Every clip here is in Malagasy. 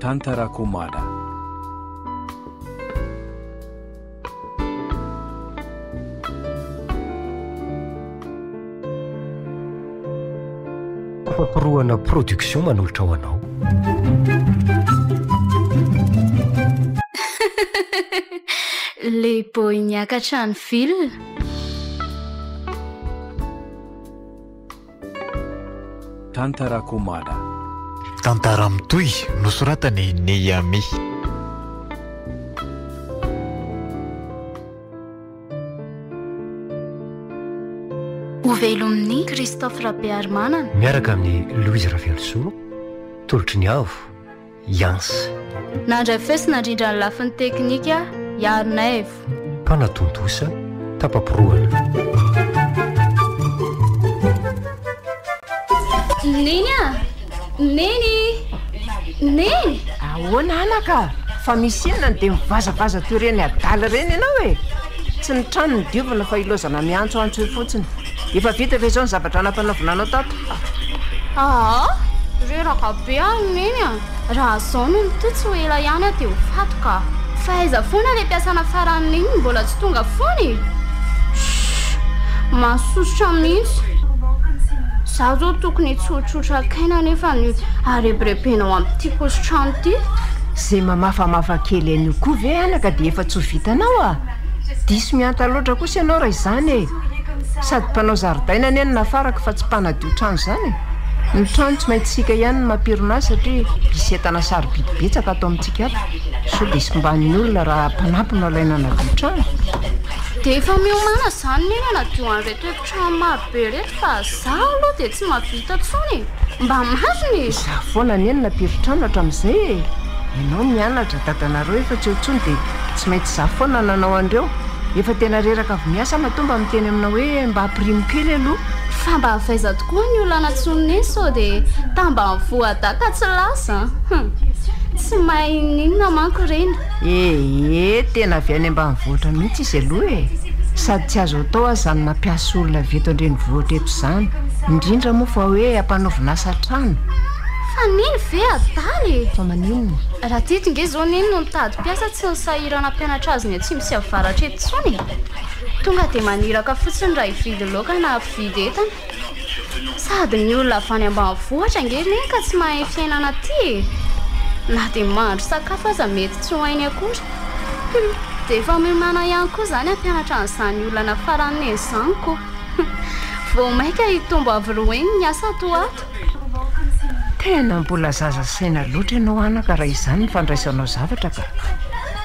Tantarakumada. Famporoana production manolotra ho anao. Le boi niakatra ny fil. Tantarakumada. Tantara mitohy nosoratany Neyami. Ovelom'ny Christophe Rabearmanana Miaraka amin'ny Louise Ravelsoa, tolotry ny avo, Yans. nandray fesina indrindra ny lafin'ny teknika Yarnevo. Mpanatontosa, tapaporoana. Neny a! Neny! Neny! Ahoana anaka? Fa misy inona dia mivazavaza toy ireny adala ireny ianao e? Tsy ny trano ny diovana fa ilozana miantsoantso io fotsiny. Efa vita ve izao ny zavatra nampanavinanao tato? Reraka be any neny a! Raha zao no nitotsy ho ela ihany dia ho fatoka. Fa aiza foana ilay mpiasana faran'iny mbola tsy tonga foany. Masosotra mihitsy. Zaho zao tokony tsotsotra kaina nefa ny arebirebenao amin'ity positrano ity. Izay mamafamafa kely an'io koa ve anaka dia efa tsy ho vitanao a? Diso mianta loatra kosa ianao raha izany e. Sady mpanao zaridaina ny enina faraka fa tsy mpanadio trano izany. Ny trano tsy maintsy sika ihany ny mampirona azy satria misy entana sarobidy betsaka atao amintsika ato. So dia sy mban'ny olona raha mpanampina ilaina nadio trano. Dia efa miomana izany neny anadio an'ireto efitrano marobe reto fa zaho aloha dia tsy mahavita tsony. Mba mariny. Zaho foana ny enina piritrano hatramin'izay e. Ianao mianatra dadanareo efa tsy hotsony dia tsy maintsy zaho foana nanao andreo. Efa tena reraka avy miasa matomba miteny aminao hoe mba hampirimo kely aloha. Fa mba havaiza tokoa ny olona natsoniny sao dia tamba voadaka tsy lasa. Tsy mahay ninona manko ireny. Tena avy any ambanivohitra mihitsy izy aloha e. Sady tsy azo atao azy zany mampiasa olona veto andrenivohitra eto izany. Indrindra moa fa hoe hampanaovina asa trano. Fa neny ve adaly? Fa maninona? Raha tito nge zao neny no nitady mpiasa tsy nisahirana mpianatra azy ny atsimo sy avaratra eto tsony. Tonga dia maniraka fotsiny raha hividy laoka na hividy entana. Sady ny olona avy any ambanivohitra nge neny ka tsy mahay fiainana aty. Na dia mahandro sakafo aza mety tsy ho hainy akory. Dia efa miomana ihany koa izany ampianatra an'izany olana faran'ny izany koa. Vao maika hitombo avy roeny ny asa ato ato. Tena mbola zaza saina loatra ianao anaka raha izany ny fandraisanao zavatra ka.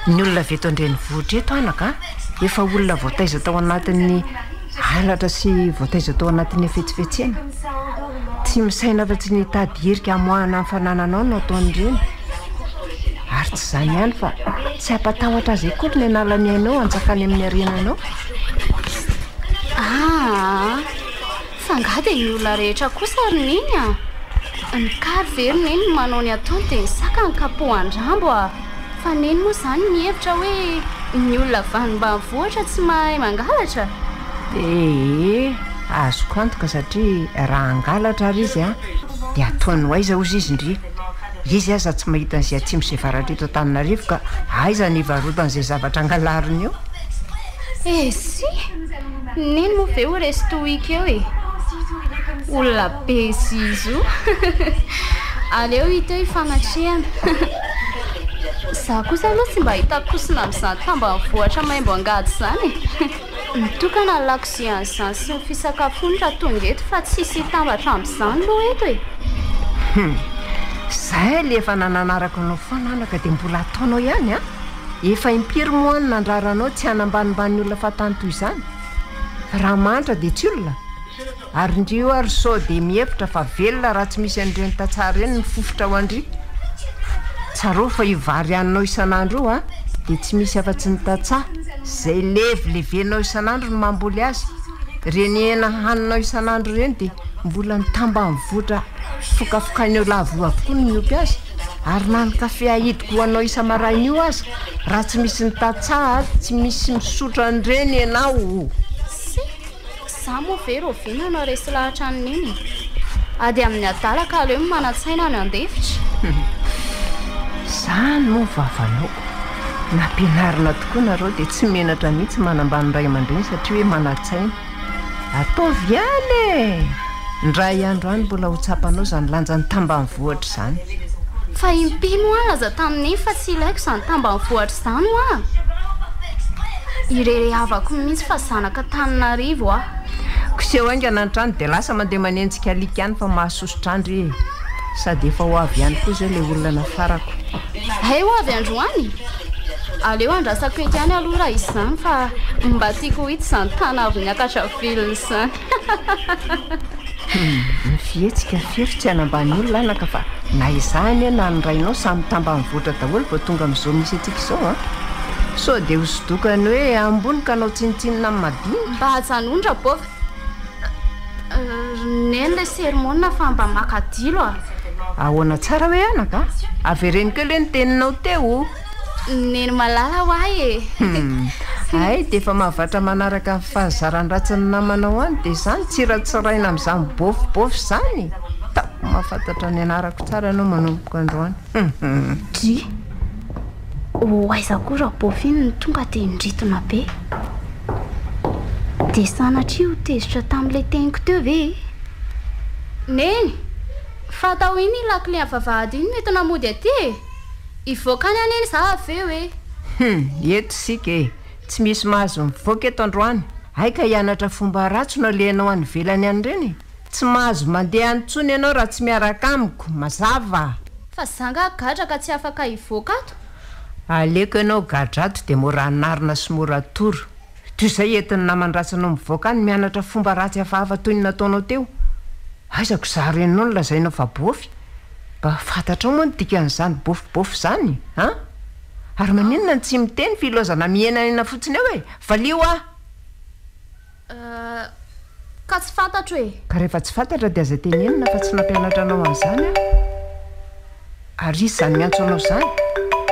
Ny olona veto andrenivohitra eto anaka efa olona voataiza tao anatin'ny halatra sy voataiza tao anatin'ny fetsifetsena. Tsy misaina fa tsy nitady herika hamoahana amin'ny fanananao no ataon'ireny. Ary tsy izany ihany fa tsy hampatahotra azy akory ny analany ainao anjakany amin'ny arenanao. Fa nga dia ny olona rehetra kosa ry neny a. Ny kary very neny no manao ny ataony dia ny saka ny kapohan-drambo a. Fa neny moa izany mihevitra hoe ny olona avy any ambanivohitra tsy mahay mangalatra. Azoko antoka satria raha angalatra ary izy a dia ataony ho aiza ozy izy indri. Izy aza tsy mahita an'izay atsimo sy avaratra eto Antananarivo ka aiza ny varotan'izay zavatra angalariny eo. Si neny moa ve ho restoika eo e. Olona be zizo. Aleo hita eo ifanatrehana. Zaho kosa aloha tsy mba hitakosina amin'izany tambanivohitra maimbo angady izany. Mitokana ny lakozia an'izany sy ny fisakafoana raha tonga eto fa tsisy hitambatra amin'izany aloha eto e. Zahay le efa nananaraka anao foana anaka dia mbola ataonao ihany a. Efa impiry moa ny nandraranao tsy hanambanimbany olona fatany toy izany. Raha mantra dia tsy olona. Ary indrio ary sao dia mihevitra fa velona raha tsy misy an'ireny tantsara ireny ny fofotra ho andry. Tsaro fa ivary haninao isan'andro io a dia tsy misy afa-tsy ny tantsaha izay levilevenao isan'andro no mamboly azy. Reny hena haninao isan'andro ireny dia mbola ny tambanivohitra fokafokainao lavo avokoa ny miompy azy. Ary na ny kafe ahidiko hoanao isa-maraina io azy raha tsy misy ny tantsaha tsy misy misotra an'ireny ianao. Zaho moa ve rovina anao resy lahatra an'iny. Ady amin'ny adala ka aleo manan-tsaina ny andefitra. Izany moa vavalaoko. Nampianarina tokoa nareo dia tsy menatra mihitsy manambany ray aman-dreny satria hoe mana-tsaina. Ataovy ihany e! Ndray andro any mbola ho tsapanao izany lanjany tambanivohitra izany. Fa impino a laza tamin'iny fa tsy ilaiko izany tambanivohitra izany ho a. Irere havako mihitsy fa zanaka Tananarivo a. Koseho aingana ny trano dia lasa mandeha manenjika alika ihany fa mahasosotra andry e. Sady efa ho avy ihany koa izay ilay olona nafarako. Hay ho avy androany. Aleo andrasako eky ihany aloha raha izany fa mba tiako hita izany tanavy niakatra vilona izany. Ny fihetsika firy tsy hanambany olona anaka fa na izany na ny rainao samy tambanivohitra daholo vao tonga amin'izao misy antsika izao a. So dia hosodokany hoe ambony ka anao tsinitsinina amin'ny madinika. Mba hajanondra bova. Neny ilay sermona fa mba makadilo a. Ahoana tsara hoe anaka? Avereny keo ilay ny teninao teo. Neny malala ho ahy e. Ay dia efa mahavatra manaraka ny fahazarany ratsy ny namanao any dia izany tsy ratsiraina amin'izany bofibofy izany. Mahafantatra ny anarako tsara ianao manomboka androany. Dry aiza koa raha bofiny ny tonga dia ndritona be. Dia sanatria ho tezitra tamin'ilay teniko teo ve? Neny, fatao iny lakile avavahady iny mety namody aty e. Ivoaka ny aneny za avy eo e. Eto sika e. Tsy misy mahazo mivoaka eto androany. Aika hianatra fomba ratso no alehanao any ivelany any ireny. Tsy mahazo mandeha antsony ianao raha tsy miaraka amiko. Mazava. Fa zanga gadra ka tsy afaka hivoaka ato. Aleko ianao gadrato dia mora anarina sy mora toro. Toy izay entiny namandrasanao mivoaka any mianatra fomba ratsy hafahafa toy ny nataonao teo. Aizako za renao no lazainao fa bofy. Mba fantatrao moa ny dikan'izany bofibofy izany, ha? Ary maninona ny tsy miteny filozana mienana fotsiny eo e? Valio a? Ka tsy fantatro e. Ka rehefa tsy fantatra dia aza tenenina fa tsy nampianatra anao an'izany a. Ary izy izany miantso anao izany.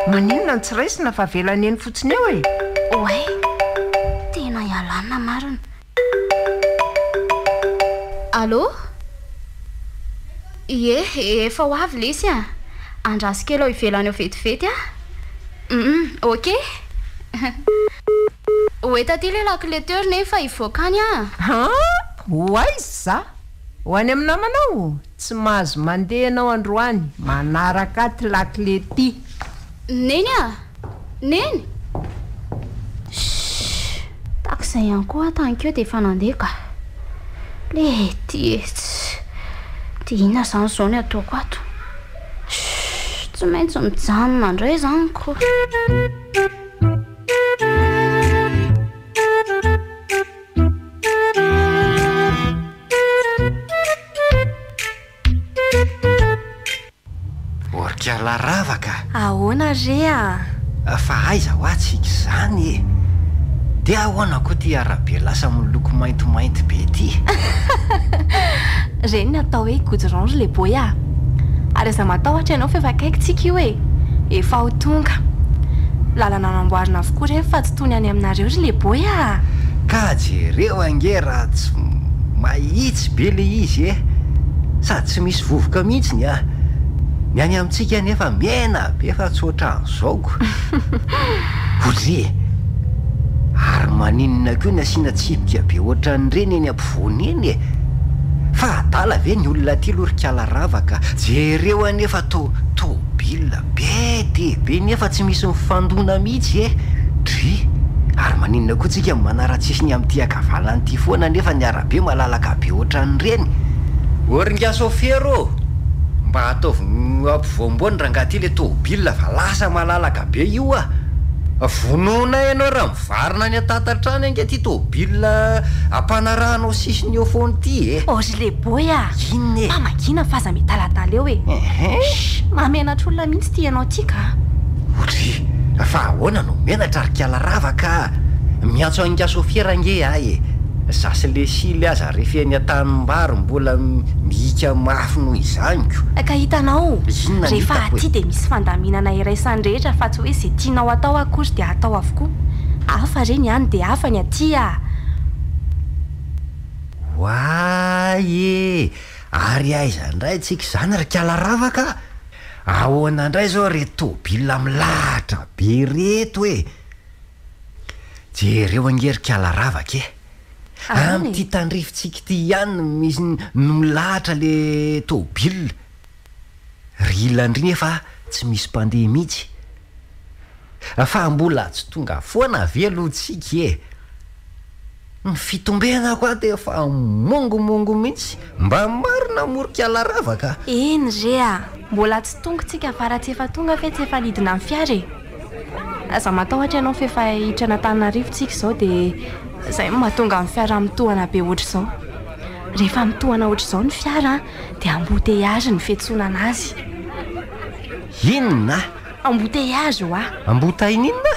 Maninona ny tsy raisina fa velany eny fotsiny eo e? Oay, tena ialana marina. Allô? Ie, efa ho avy lesy a. Andrasika elo ivelany eo vetivety a. Ok. Oeta ty le lakleteur nefa ivoakany a. Oaiza? Ho any amin'ny namanao. Tsy mahazo mandeha ianao androany. Manaraka aty lakle ty. Neny a? Neny? Takizay ihany koa tankeo dia efa nandeha ka. Le ty dia inona izany izao ny ataoko ato? Tsy maintsy mijanona indray izany ko. Orikala ravaka. Ahoana re a? Fa aiza ho atsika izany e. Dia ahoana koa ty arabe lasa miloko maintimainty be ty. Reny natao hoe goudrange le boy a. Ary aza matahotra ianao fa efa akaikitsika io e. Efa ho tonga. Lalana namboarina avokoa re fa tsy tony any aminareo ry le boy a. Ka jereo ange raha tsy mahitsy be le izy e. Sady tsy misy vovoka mihitsy ny a. Ny any amintsika nefa miena be fa tsy ohatran'izaoko. Hodre, ary maninona koa ny asiana tsipika be ohatran'ireny eny ampovoany eny e. Fa adala ve ny olona ty lorikala ravaka. Jereo anefa tobila be dia be nefa tsy misy mifandona mihitsy e. Dry, ary maninona koa tsika manara-tsisy ny amin'ity akavalany ty foana nefa ny arabe malalaka be ohatran'ireny. Oringa sofero, mba ataovy ampovoambony rangaty le tobila fa lasa malalaka be io a. Vonona ianao raha mivarina ny atatatrany ange ty tobila ampanarahanao sisiny eo foany ty e. Ory le boy a. Inona e? Mamangina fa aza mitalatala eo e. Mamenatra olona mihitsy ty ianao ty ka. Otry, fa ahoana no menatra rikala ravaka. Miantso anga sofiera ange ahy e. Zasy le sily aza refeny an-tanimbary mbola mihika mafy noho izanyko. Ka hitanao, Inona ny rehefa hitako e? aty dia misy fandaminana iraisan'ny rehetra fa tsy hoe izay tianao atao akory dia atao avokoa. Hafa reny any dia hafa ny aty a. Hoay e, ary aiza indray tsika izany rikala ravaka. ahoana indray zao retobila milahatra be reto hoe jereo angerikala ravaka e am'ty tandrifotsika ty ihany misy no milahatra le tobila ry ilandriny efa tsy misy mpandeha mihitsy fa mbola tsy tonga foana velotsika e ny fitombena koa de fa mongomongo mihitsy mba marina morikala ravaka eny rea mbola tsy tongotsika fara tsy efa tonga fe tsy efa lidina amin'ny fiara e aza matahotra ianao fefa hitrana tanarivotsika zao de zay mahatonga amin'ny fiara mitohana be ohatr' zao rehefa mitohana ohatr' zao ny fiara de embouteillage ny fiantsonana azy inona embouteillage ho a ambotainy inona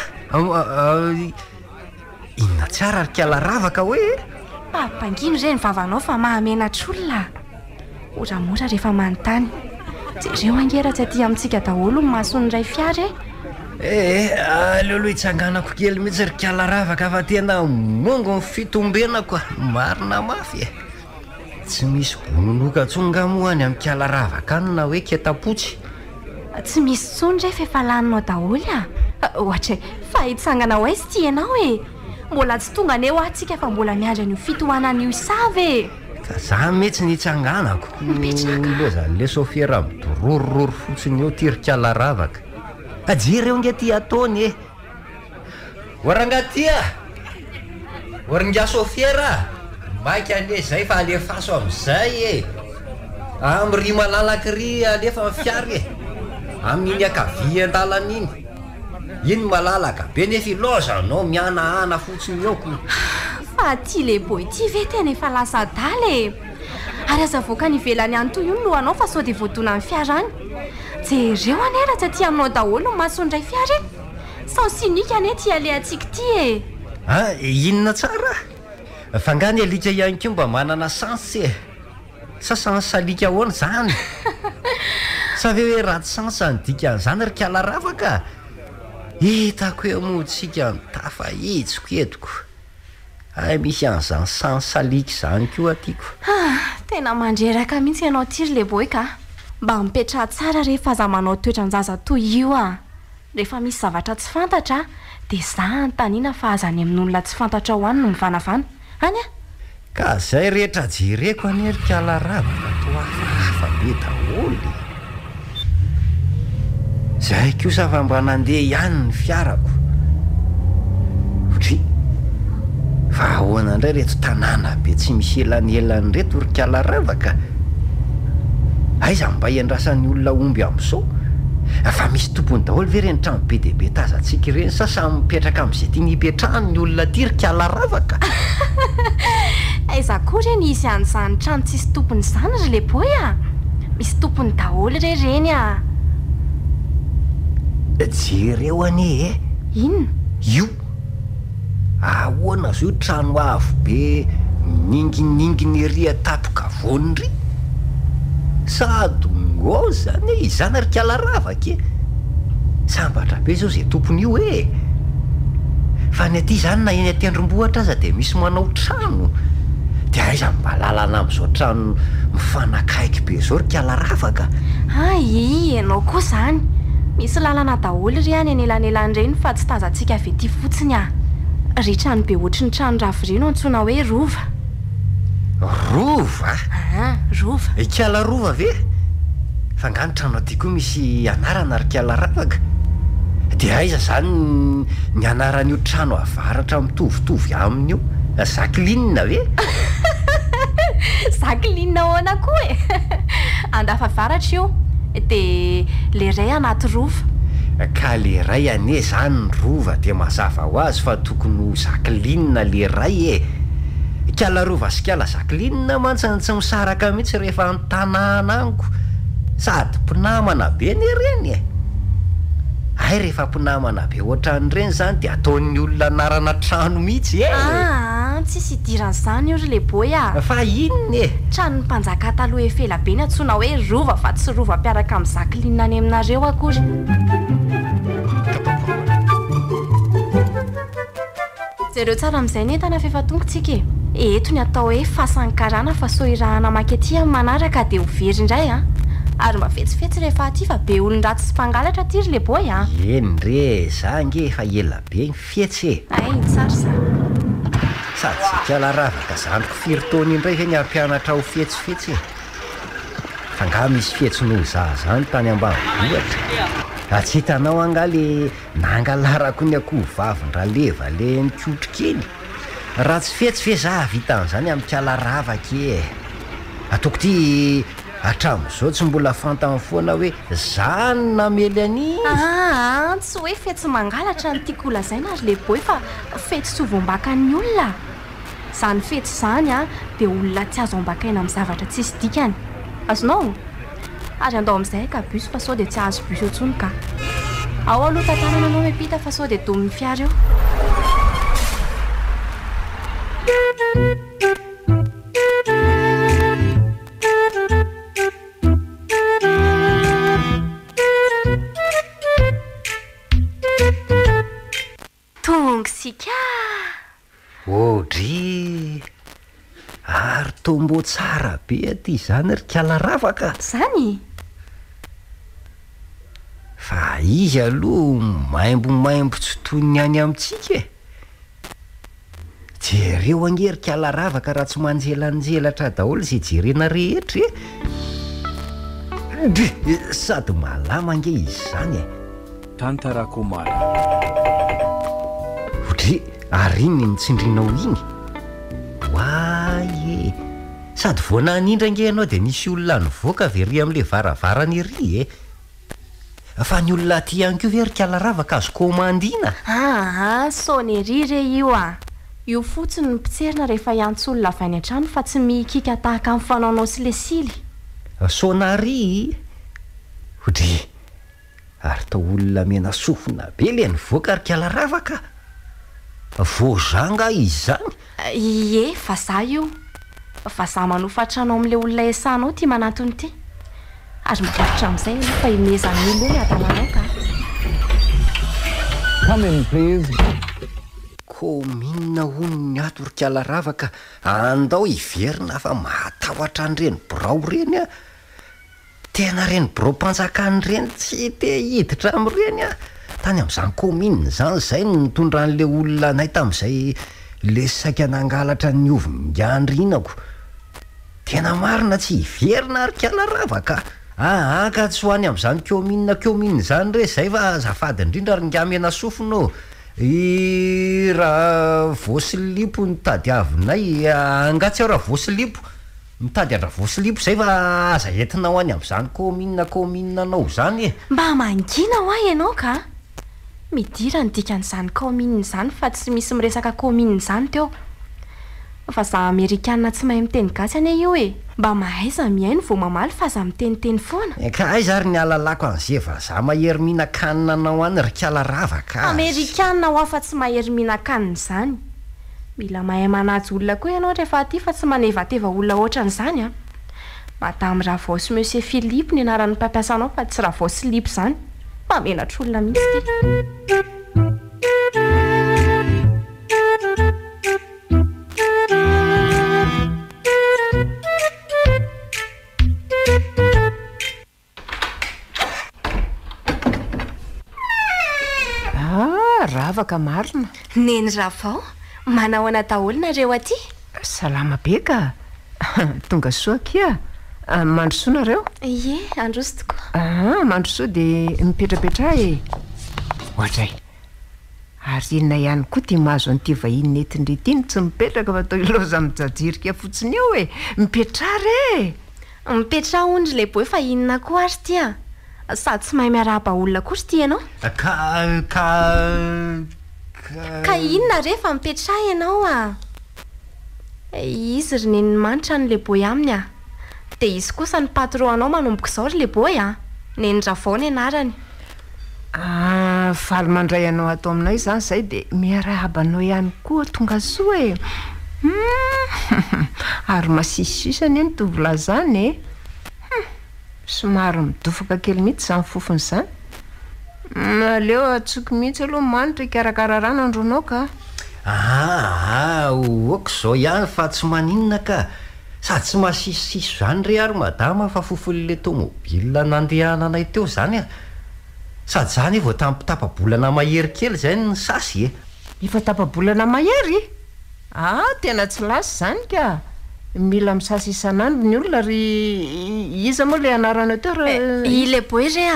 inona tsara rikala ravaka hoe mpangino reny vavanao fa mahamenatr'olona moramora rehefa manontany jereo angera tsy aty amintsika daholo ny masonyray fiara e aleoloha hitsanganako kely mihitsy rikala ravaka fa tena mongo ny fitombenako marina mafy e tsy misy bononoka tsonga moany amin'ny kala ravaka any na hoe ketapotsy tsy misy tsony ray fefa laninao daholo ohatra fa hitsangana ho aizy ty ianao e mbola tsy tonga ane ho atsika fa mbola miandra an'io fitohanan'io isavy ka za mihitsy nitsanganako loza le sofiera midorororory fotsiny eo ty rikala ravaka ajereo nge ty ataony e orangatia oringa sofiera maika ane zay fa alefaso am'izay e am'ry malalaky ry alefa mifiary e amin'iny akavy an-dalana iny malalaka be nefa iloza anao mianahana fotsiny eoko fa ty le boy ty ve tena efa lasa daly e ary aza voaka ny ivelany any toy io no anao fa sao de voadona amin'ny fiara any jereo anera tsy aty aminao daholo ny masondray fiara e sao sinika ane ty alehantsika ty e inona tsara fangany alika ihany ko mba manana sansy e sasany salika ahoana zany sa ve hoe raty sansy nydika an'izany rikala ravaka hitako hoe motsika ntafa hitsiko etiko misy an'izany sansalika zany koa atiako tena mandreraka mihitsy ianao tiry le boy ka mba mipetra tsara rehefa za manao toetranjaza toy io rehefa misy zavatra tsy fantatra de za antaniana fa azany amin'olona tsy fantatra ho any no mivanavana any ka zay rehetra jereko ane rikala ravaka toafafa be daholo zay kosa fa mba nandeha ihany ny fiarako otry fa ahoana indray reto tanàna be tsy misy elanelany reto rikala ravaka aiza mba iandrasan'ny olona omby am'zao fa misy tompony daholo ve reny trano be deabe tazatsika ireny sasany mipetraka am'izay tia nipetrahany ny olona ty rikala ravaka aiza koa reny isy an'izany trano tsisy tompony zany ry le boy misy tompony daholo re reny jereo ane e inona io ahoana zao trano avo be ningininginy ry atapoka vonry sady ngo zany izany rikala ravaka e sambatra be zao zay tompony io e fa ny aty zany na eny atendrombohatra aza de misy manao trano de aiza mba lalana am'izao trano mifanakaiky be zao rikala ravaka ianao koa zany misy lalana daholo ry any anelanelan'ireny fa tsy tazatsika ave ty fotsiny ry trano be ohatry ny trano ravireno antsoina hoe rova rova ikala rova ve fa ngany trano aty koa misy anarana rikala ravaka de aiza zany ny anaran'io trano avaratra mitovitovy amin'io zaklinina ve zaklinina ahoana koa e andafa varatra io de le ray anaty rova ka le ray ane zany ny rova de mazava ho azy fa tokony ho zaklinina le ray e kala rova sy kala zaklinina mantsany tsy misaraka mihitsy rehefa antanàna aniko sady mpinamana be ny reny ay rehefa mpinamana be ohatran'ireny zany de ataon'ny olona anarana trano mihitsy tsisy idiran'izany io ry le boy fa inona trano ny mpanjaka taloha efela be ny antsoina hoe rova fa tsy rova mpiaraka amin'ny zaklinina any aminareo akory zareo tsara amin'izay ny entana fefa tongotsika eto ny atao hoe fasankarana fa so irahana maky aty amin'ny manaraka de ho very indray ary mba fetsifetsy rehefa aty fa be olon-dratsy sy mpangalatra ty ry le boy a eny re za nge efa ela be mifetsy ay tsary za sady tsy kialaravaka zanoko firy-taona indray ve niar-pianatra ho fetsifetsy fa nga misy fetsy noho za zany tany ambanivohitra tsy hitanao anga le nangalarako ny akoho vavindra leva le nikotrokely raha tsy fetsy ve za vitan'izany amin'ny kialaravaka ataoko ty hatramin'izao tsy mbola fantany foana hoe zany namely ani tsy hoe fetsy mangalatra ny tiako olazaina ary le boy fa fetsy tsy hovombakany olona zany fetsy zany a dia olona tsy azo ambakaina amin'ny zavatra tsisy dikany azonao ary andao amin'izay ka bus fa sao dia tsy azo bus otsony ka ao aloha tantanana anao mepita fa sao dia domin'ny fiara eo tongosika odry ary tombo tsara be aty zany ry kialaravaka zany fa izy aloha maimbomaimbo tsy toy ny any amintsika jereo angery kialaravaka raha tsy manjelanjelatra daholo zay jerena rehetra sady malama nge izy zany Tantarakomala odry ary iny nitsindrinao iny waye sady voana anindra nge ianao dia nisy olona nivoaka very amin'le varavarany ery fa ny olona ty ihany koa very kialaravaka azo komandina saony ery re io io fotsiny ny mpitserina rehefa iantsy-olona avy any an-trano fa tsy mikika tahaka amin'ny fanaonao sy le sily sonary odry ary tao olona mena sofina be le nivoaka ry kialaravaka voazanga izy zany fa za io fa za manofatranao amin'le olona esanao ty manatony ty ary mahavitra amin'izay fa imezan'olo eny atananao ka Come in please kominina honony ato ry kialaravaka andao iverina fa mahatahotra an'ireny birao reny tena reny birao mpanjakany reny tsy te hiditra amin'ireny tany amin'izany kominina zany zay nitondra an'le olona anay tamin'izay le saika nangalatra ny ovy-miandrinako tena marina tsy hiverina ry kialaravaka ka tsy ho any amin'izany kominina zany re zay fa zafady indrindra ry ngamena sofino raha vosilipo nitady avinay angatsy ao raha vosilipo mitady andra vosilipo zay fa aza entinao any amin'izany kominina anao zany mba mangina ho ahy ianao ka midira ny dikan'izany kominina izany fa tsy misy miresaka kominina izany teo fa za amerikanina tsy mahay miteny gasy ane io mba mahaiza mihaino vao mamaly fa za miteniteny foana ka ay zary ny alalako an'izay fa za mahery mihinan-kanina anao any ry kialaravaka amerikanina ho afa tsy mahery mihinan-kanina izany mila mahay manajy olona koa ianao rehefa aty fa tsy manevateva olona ohatran'izany madame Ravos monsieur Philippe ny anaran'ny mpampiasanao fa tsy Ravos Philippe zany mamenatra olona misy ravaka marina neny ravao manao ana daholonareo aty salama be ka tonga soa kia mandrosoanareo ie androso tokoa mandrosoa dia mipetrapetra ohatray ary inona ihany koa tia mahazo an'ity vahiny netindretiny tsy mipetraka fa tao iloza mijajirika fotsiny eo mipetrary mipetra ondry le boy fa inona koa ary tya sady tsy mahay miarahaba olona kosa ty ianao ka inona rehefa mipetra ianao izy ry neny manitra ny le boy aminy dia izy kosa ny patron anao manomboka izao ry le boy neny ravao ny anarany faly mandray anao atao aminay zany zay dia miarahabanao ihany koa tonga soa ary masisisisany eny tovolahy zany somary midofaka kely mihitsy zany fofony zany aleo atsoky mihitsy aloha manitra ikarakara rano andronao ka oako zao ihany fa tsy maninona ka sady tsy mahasisisiso zany re ary madama fa fofon'le tomobila nandehana anay teo zany a sady zany vao tampitapabolana mahery kely zay ny sasy efa tapabolana mahery tena tsy lasy zany ka mila misasy isan'andro ny olona ry iza moa le anarana teo ile boere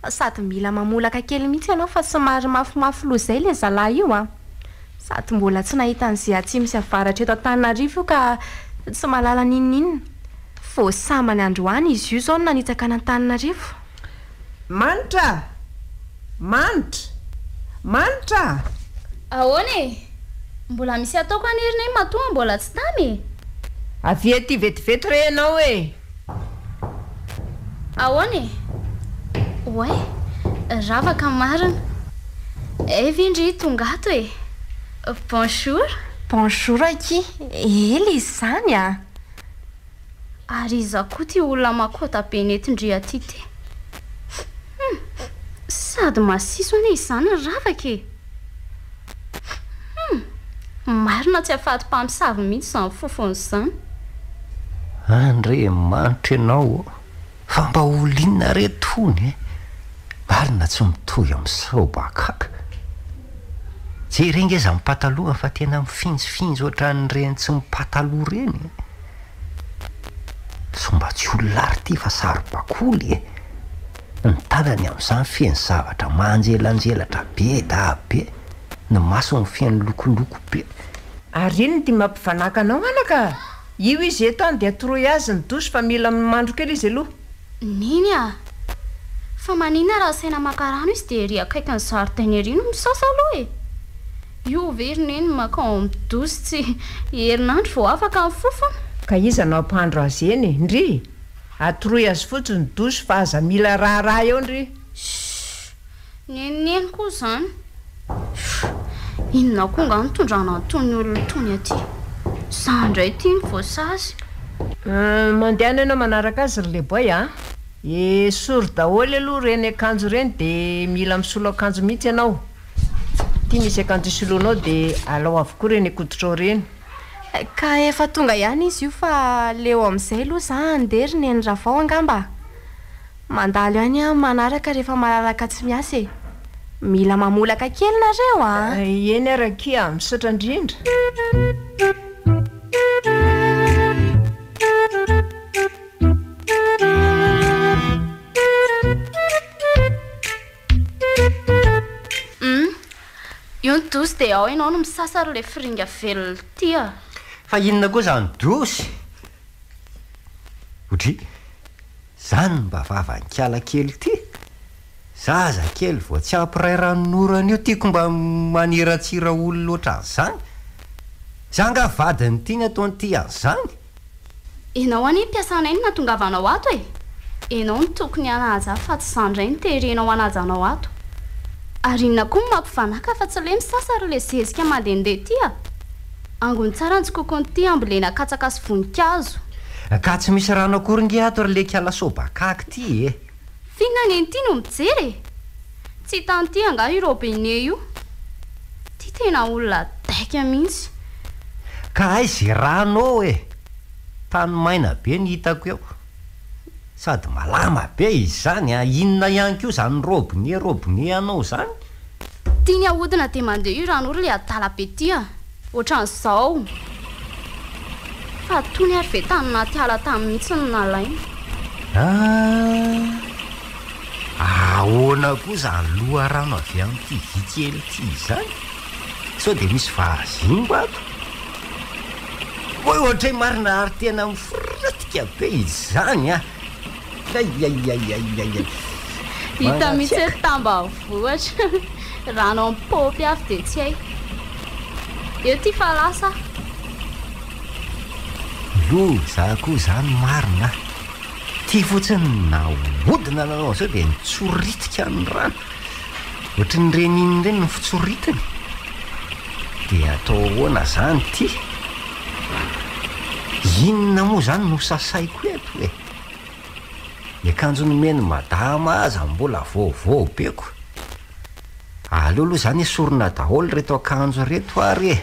sady mila mamolaka kely mihitsy ianao fa somary mafimafy loha zay le zalahy io sady mbola tsy nahita an'izay atsimo sy avaratra eto Antananarivo ka tsy malala ninninina fo samany androany izy io zao nanitsaka ny Antananarivo. Manitra ahoana mbola misy ataoko anirina matonga mbola tsy tamy avy ety vetivety re ianao ahoana oay ravaka marina vindry tonga ato bonjour aky ely izy zany ary iza koa ty olona makota be netindry aty ty sady masiso ane izany ravaka marina tsy afaty-mpamosavy mihitsy zany fofon'izany andre manitra ianao fa mba olinona retony marina tsy mitohy amin'ny saobakaka jerengeza mipataloha fa tena mifinjifinjy ohatran'ireny tsy mipataloha reny so mba tsy olona ary ty fa saro-bakoly ny tanany amin'izany feny zavatra manjelanjelatra be da be ny maso ny feny lokoloko be ary iny ty mampivanaka anao anaka io izy eto any dia toroy azy ny dosy fa mila mandro kely izy aloha niny fa manina raha saina makarano izy dia ry akaiky ny zaridainy ery no misasa aloha io veriny makao midosy tsy herinandro vao afaka ny fofona ka iza nao ampandro azy eny ndry atoroy azy fotsiny ny dosy fa aza mila raharaha eo ndry neniny koa zany inona koa nga nitondrana tony olona tony aty zandray ty ny voasazy mandehana ianao manaraka azy ry leboy sory daholy aloha reny akanjo reny dia mila misolo akanjo mihitsy ianao ty misy akanjo isoloanao dia alao avokoa reny akoditra reny ka efa tonga ihany izy io fa leo amin'izay aloha za andery ny ravao angamba mandalo ihany manaraka rehefa malalaka tsy miasa mila mamolaka kely nareo eny araky misaotra indrindra io ny dosy dia ao ianao no misasa ry le firinga velona ty fa inona koa zany dosy otry zany mba vavankala kely ty zaza kely vao tsy ampiray ranonorana io tiako mba maniratsira olona loatra an'izany zanga vadiny tiany ataonyty an'izany enao any mpiasana iny natongavanao ato enao ny tokony anaja fa tsy zandray ny terenao anajanao ato ary inona koa mampivanaka fa tsy le misasa ry le zezika mandehandeha ty angony tsara ny tsy kokoany ty ambolena katsaka sy voninkazo ka tsy misy rano akoringy ato ry le kialasobakaky ty fihinaneny ty no mijery tsy tany ty anga io robine io ty tena olona daika mihitsy ka aizy rano tany maina be ny hitako eo sady malama be izy zany inona ihany koa zany robine anao zany tiany ahodina dia mandeha io rano ry le adala be ty ohatran'izao fa tony ary ve tany naty ala tamy mihitsy ny nalaina ahoana koa zany loha rano avy amin'ity vikely ty zany sao dia misy vazingo ato oy ohatra marina ary tena mifiratika be izy zany hita mihitsy tamba vohatra rano ampopy avy dia tsy hay eo ty fa lasa lo za koa zany marina ty fotsiny nahodina nanao zao dia nitsoritika ny rano ohatra ny reniny ireny ny fitsoritiny dia atao ahoana zany ty inona moa zany no sasaiko eto ny akanjo nomeny madama aza mbola vaovao beko aleo aloha zany sorona daholo reto akanjo reto ary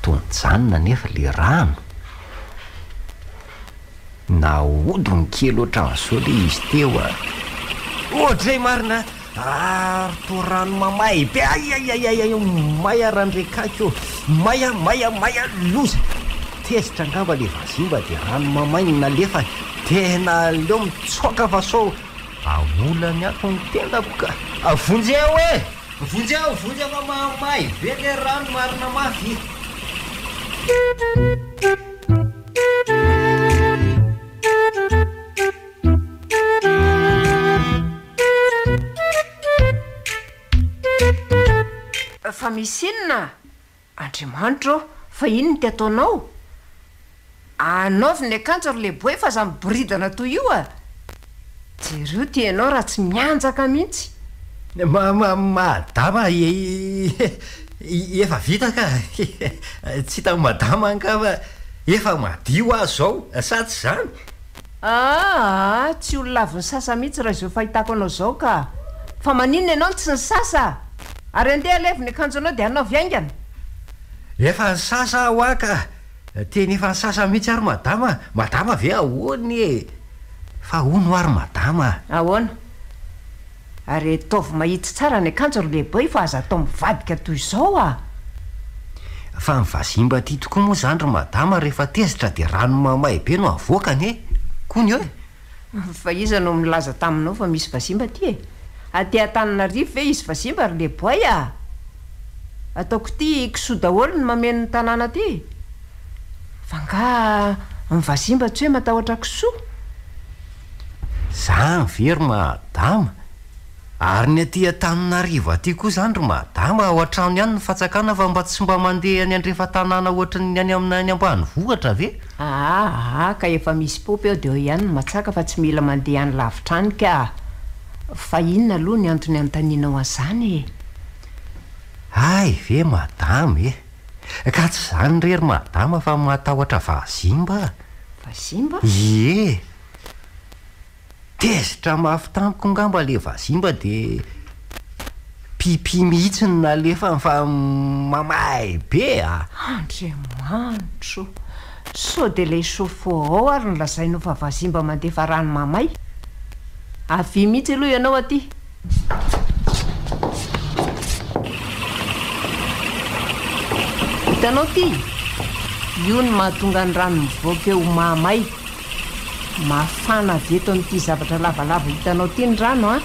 fotoanyjanona nefa le rano na odiny kely ohatran'izao le izy teo a ohatray marina to rano mamay be aiaiaiai may arandrekako maya loza tezitra angamba le vazimba de rano mamay nalefa tena leo mitsoaka fa sao aolany ako ny tenako ka avonjy ao vonjy fa mamay be le rano marina mafy fa misy inona Andriamanitro fa ino ny ataonao anaovy ny akanjo ry lehiboe fa za miboridana toy io a jereo tianao raha tsy mianjaka mihitsy madama efa vita ka tsy hita madama angava efa madio azo zao sa tsy zany tsy olona avy ny sasa mihitsy raha izao fahitako anao zao ka fa maninona ianao tsy ny sasa ary andeha alevy ny akanjo anao de anao viaingana efa ny sasa ho aka teny efa ny sasa mihitsy ary madama ve ahoany fa ono ary madama ahoana ary ataovy mahitsy tsara ny akanjo ry lehibe fa aza atao mivadika toy izao a fa mivazimba ty tokoa moa zany ry madama rehefa tezitra de rano mamay be no avoakany kony eo fa iza no milaza taminao fa misy vazimba ty aty Antananarivo ve izy vazimba ry lehiboy a ataoko ty kisoa daholo ny mameno ny tanàna ty fa nga mivazimba tsy hoe matahotra kisoa za very madama ary ny aty Antananarivo aty koa zany ry madama ao an-trano ihany ny fatsakana fa mba tsy mba mandeha ny andrefa tanàna ohatra ny any amin'ny ambanivohitra ve ka efa misy popy eo de eo ihany ny matsaka fa tsy mila mandeha any lavitrany ka fa inona aloha ny antony anontanianao an'izany ay ve madama ka tsy zany rery madama fa matahotra vazimba tezitra mafy tamiko ngamba le vazimba de pipi mihitsy ny nalefa fa mamay be Andriamanitro so de le sofo ao ary ny lazainao fa vazimba mandefa rano mamay avy mihitsy aloha ianao aty hitanao ty io ny mahatonga ny rano mivoaka eo mamay mafana avy eto amin'ity zavatra lavalava hitanao ty ny rano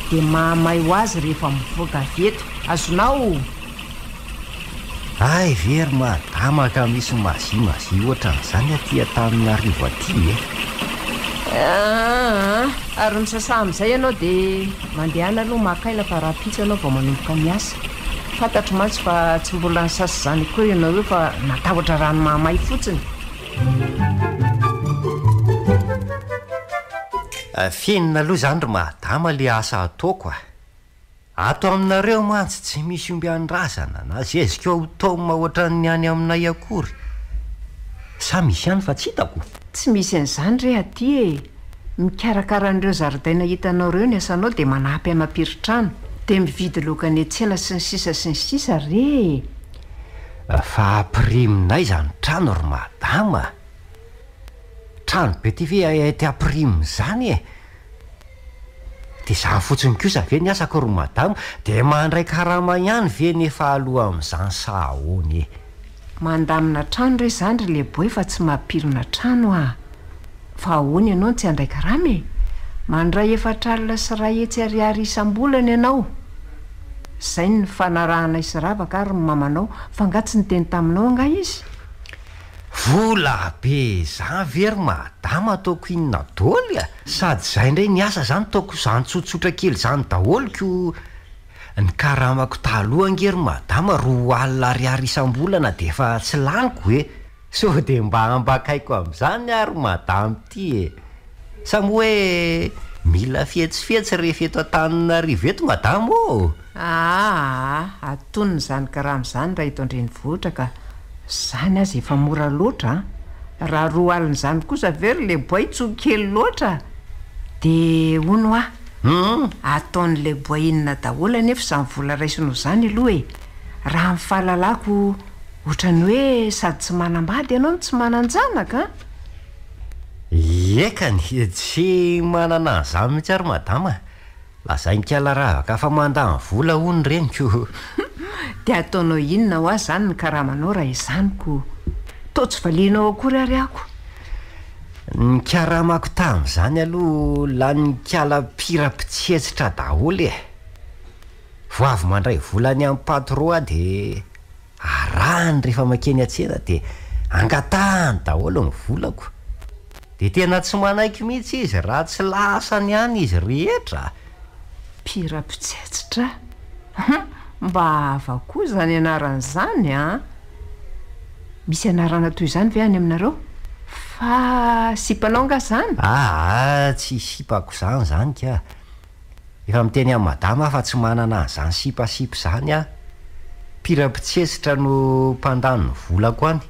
de mamay ho azy rehefa mivoaka avy eto azonao ay very madama ka misy mazimazy ohatran'izany aty Antananarivo aty ary misasa amin'izay ianao de mandehana aloha makaina fa raha pitsy anao vao manomboka miasa fantatro mantsy fa tsy mbola ny sasa zany koa ianao eo fa natahotra rano mamay fotsiny fenina aloha zany ry madama le asa ataoko ato aminareo mantsy tsy misy omby andrazana na zezika ao taoma ohatra ny any aminay akory sa misy ihany fa tsy hitako tsy misy an'izany re aty mikarakara an'ireo zaridaina hitanao reo ny asanao de manampy anapiritrano de mividy lokany atsena sy ny sisa re fa apriminay zany trano ry madama trano be ty ve ty aprime zany de za fotsiny kosa ve ny asako ry madama de mandray karama ihany ve nefa aloha amin'izany sahaony mandamina trano re zany ry lehiboe fa tsy mampirina trano fa ahoany ianao tsy handray karama mandray efatralina sy ray etsy ariary isam-bolana ianao zay ny fanarahana isiravaka ary ny mamanao fa nga tsy niteny taminao anga izy vola be za very madama ataoko inona daholo sady zay indray ny asa zany taoko zany tsotsotra kely zany daholoko ny karamako taloha angery madama 2 alina ariary isam-bolana de efa tsy laniko so de mba ambakaiko amin'izany ary madama ty sa moa hoe mila fihetsifihetsy rehefa eto Antananarivo eto madama atonony zany karaha amin'izany raha eto andrenivohitra ka zany azy efa mora loatra raha 2 alina zany kosa very lehiboy tsokely loatra de ono ataony lehiboy inona daholo nefa zany vola raisino zany aloha raha mifahalalako ohatrany hoe sady tsy manambady ianao no tsy mananjanaka ekany tsy manana an'izany mihitsy ary madama lazay nikalaravaka fa mandany vola hony reniko dia ataonao inona ho azy zany ny karamanao raha izanyko to tsy valianao akory ary ako nikaramako tamin'izany aloha lany nikala pira-pitsetsitra daholo e vo avy mandray volany amin'ny patron dia arahany rehefa makeny atsena dia angatahany daholo ny volako dia tena tsy manaiky mihitsy izy raha tsy lasany ihany izy rehetra pira-pitsetsitra mba hava koa zany anaran'izany a misy anarana toy izany ve any aminareo fa sipanao nga zany tsy sipako zany ka efa miteny amin'ny madama fa tsy manana an'izany sipasipa zany a pira-pitsetsitra no mpandany ny volako any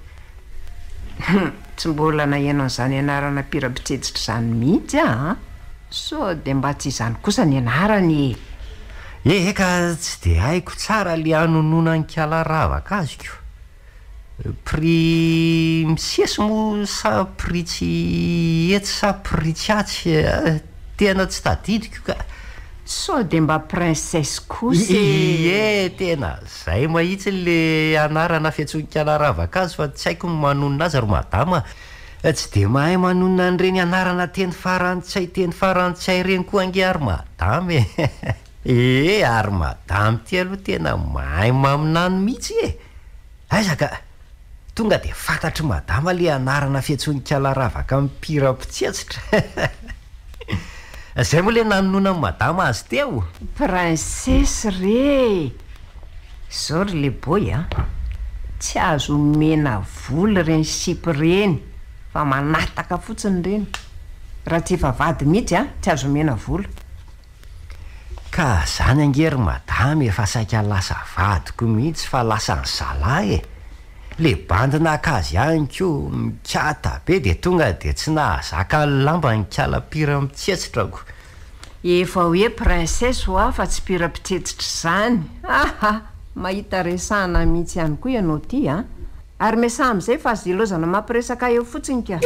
tsy mbola nahenao an'izany anarana pira-pitsetsitra zany mihitsy so dia mba tsy izany kosa ny anarany eka tsy dia haiko tsara le anonona nikala ravaka aziko prix misesy mo sa prix tsy etsy sa prix tsy atsy tena tsy tadidiko ka so dia mba princesse kosa tena zay mahitsy le anarana fiantsonikala ravaka azy fa tsy haiko ny manonona azy ry madama tsy dia mahay manonona an'ireny anarana teny farantsay reny koa ange ary madama ary madama ty aloha tena mahay maminany mihitsy aizaka tonga dia fantatry madama le anarana fiantsonikala ravaka amin'ny pira-pitsetsitra zay moa le nanonona amin'ny madama azy teo princesse re zao ry le boy tsy azo mena vola reny sipy reny fa manataka fotsiny reny raha tsy efa vady mihitsy tsy azo mena vola ka zany angery madama efa saika lasa vadiko mihitsy fa lasa ny zalahy le bandina akazy ihany ko mikata be dia tonga dia tsy nahazaka ny lamba nikala pira-pitsetsitra efa hoe princesse ho fa tsy pira-pitsetsitra zany mahita resahana mihitsy ihany koa ianao ty ary miasa amin'izay fa azy ilozana mampiresaka eo fotsiny ka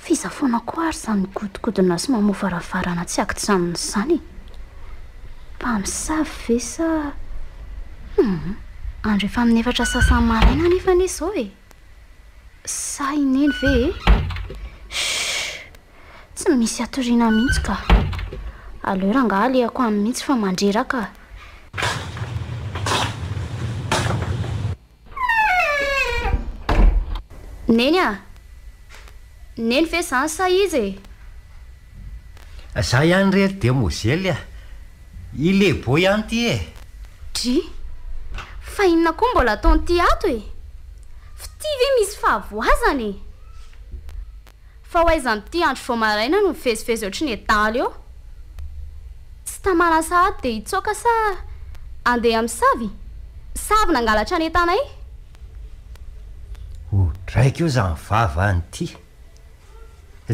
fizafona koa ary zany godikodyna sy mamofaravarana tsy akitranony zany mpamosavy ve sa andro efa amin'ny efatra sasany maraina nefa nisy zao sa ineny ve tsy misy atoriana mihitsy ka aleo ranga alehako amin'ny mihitsy fa mandreraka neny neny ve zany sa izy za ihany rery demozely ilebo ihany ty dry fa inona koa mbola ataony ty ato fity ve misy fahavoazany fa ho aiza mity andro vo maraina no mivezivezy ohatry ny etaly eo tsy tamana sahady dia hitsoaka sa andeha amin'ny savy nangalatra ny etanay odraika io zany vavany ty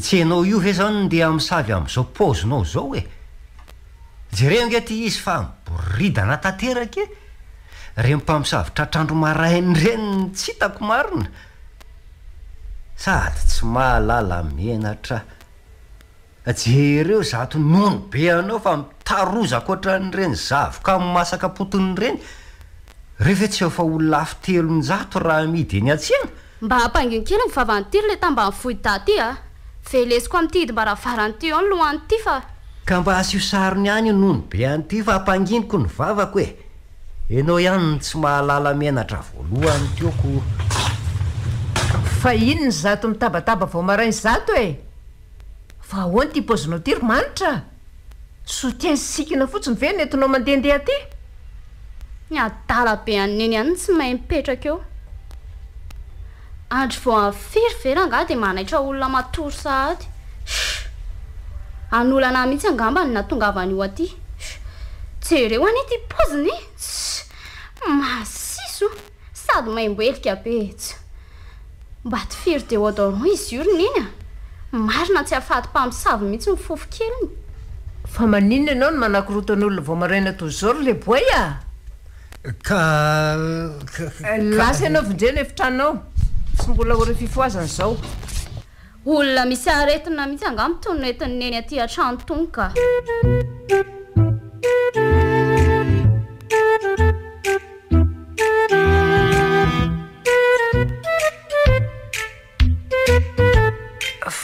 tsy hainao io ve zany ndeha amin'ny savy amin'izao pozinao zao jereo ty izy fa miboridana tanteraka reny mpamosavy tratrandro marainy reny tsy hitako marina sady tsy mahalala menatra jereo zato nono be anao fa mitarozako ohatran'ireny zavoka masaka potony reny rehefa tsy eo fa olona afo 300 raha amidy eny atsena mba hampanginy kely ny vavanytiry le tamba ny fohy taty velesiko amin'ny tidy mba raha varanyty eo ny lohany ty fa ka mba asio sarony ihany nono be anyty fa hampanginiko ny vavako enao ihany tsy mahalala menatra voalohany tioko fa ino ny zato mitabataba vao marainy zato fa ahoany ty pozinao ty ry manitra sotiany sikina fotsiny ve nentinao mandehandeha aty ny adala be aneny ihany tsy mahay mipetraka eo andro vao amin'ny firy anga dia manaitra olona matory sahady anolana mihitsy angambany natongavany io aty jereo any ty poziny masiso sady maimboelika betsy mba tifiry de odoron izy io roniny a marina tsy afaty-mpamosavy mihitsy mifofo keliny fa maninona ianao no manakirotan'olona vao maraina tozao le boy a ka lasa ianao vonjena efitranao tsy mbola ore fifoazana zao olona misy aretina mihitsy angamytonona entin'ny eny aty an-trano tony ka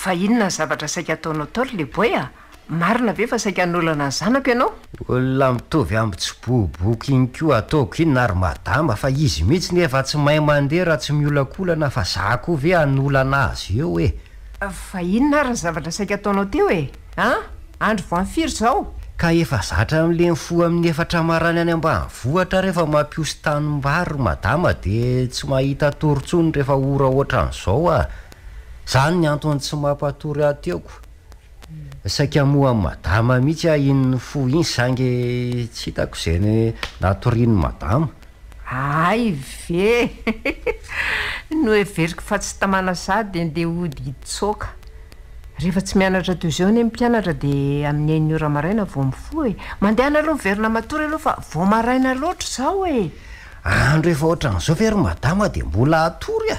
fa inona ny zavatra saika ataonao tao le boy a marina ve fa saika n'olana ny zanako ianao olona mitovy amby tsy boboky iny ko ataoko iny na ry madama fa izy mihitsy nefa tsy mahay mandeha raha tsy miolakolana fa zako ve an'olana azy eo hoe fa inona ary ny zavatra saika ataonao teo e a andro vo amfiry zao ka efa zatra am'le mifo amin'ny efatra marany any ambanivohatra rehefa mampiosy tanimbary madama de tsy mahita torontsony rehefa ora ohatran'izao a zany ny antony tsy mampatory ateoko saika moa madama mihitsy a iny fo iny sange tsy hitako zay natorian'ny madama ay ve no everiko fa tsy tamana sady andeha ody hitsoka rehefa tsy mianatra toy izao ny mpianatra de amin'ny 1 ora maraina vao mifo e mandehana aloha miverina matory aloha fa vao maraina loatra zao e andro efa ohatran'izao very madama de mbola atory a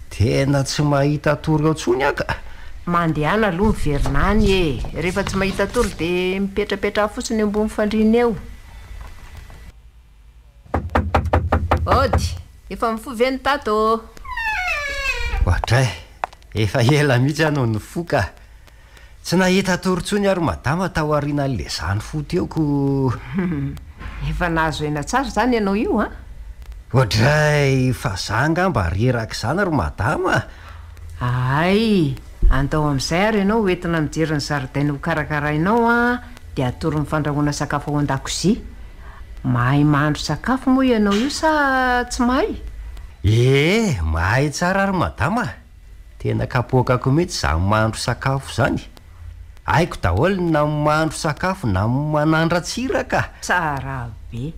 tena tsy mahita tory ao tsony aka mandehana aloha miverina any e rehefa tsy mahita tory de mipetrapetra fotsiny ambony fandrina eo ody efa mifo ve ny tato ohatray efa ela mihitsy anao ny foka tsy nahita torontsony ary madama tao arinan'le zany fo teoko efa nahazo ena tsara zany ianao io a ohatray fa zanga mba reraka zany ary madama ay andao amin'izay ary ianao hoentina mijery ny zaridaina ho karakarainao a de atory mifandrahoana sakafo ao an-dakozia mahay mahandro sakafo moa ianao io sa tsy mahay mahay tsara ary madama tena kapoakako mihitsy zany mahandro sakafo zany haiko daholo na mahandro sakafo na manandra tsiraka tsara be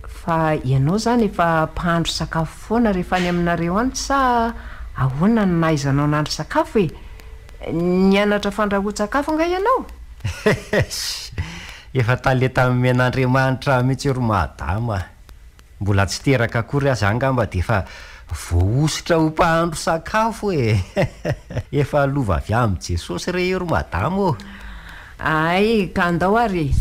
fa ianao zany efa mpahandro sakafo foana rehefa any aminareo any sa ahoana ny nahaizanao nandro sakafo e nianatra fandrahoan-tsakafo nga ianao efa taleta amin'Andriamanitra mihitsy ro madama mbola tsy teraka akory aza angamba de efa voaositra ho mpahandro sakafo e efa lova avy amin'ny Jesosy re ro madama ay ka andao ary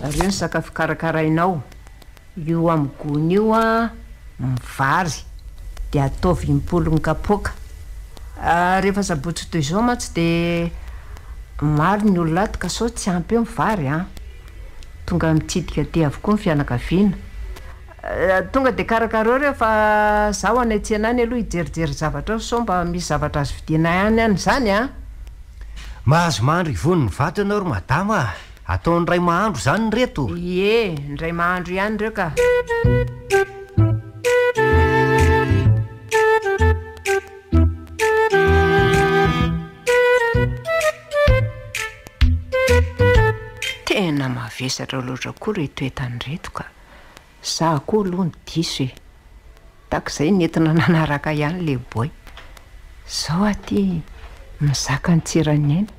reo ny sakafo karakarainao io amin'ny gony io a mivary de ataovy impolony kapoaka rehefa sabotsy toy izao mantsy de maro ny olona ato ka sao tsy ampy eo mivary a tonga mitsidika te avokoa ny fianakaviana tonga de karakareo rehefa zaho any atsena any aloha hijerijery zavatra ao sao mba misy zavatra azo vidina any any zany a mahazo mahandro ivony ny vato ianao ro madama ataony ray mahandro zany reto ndray mahandro ihany reo ka tena mavesatra loatra koa reto etany reto ka za koa aloha ny diso e tak'izay nentina nanaraka ihany le boy zao aty mizaka ny tsirany aina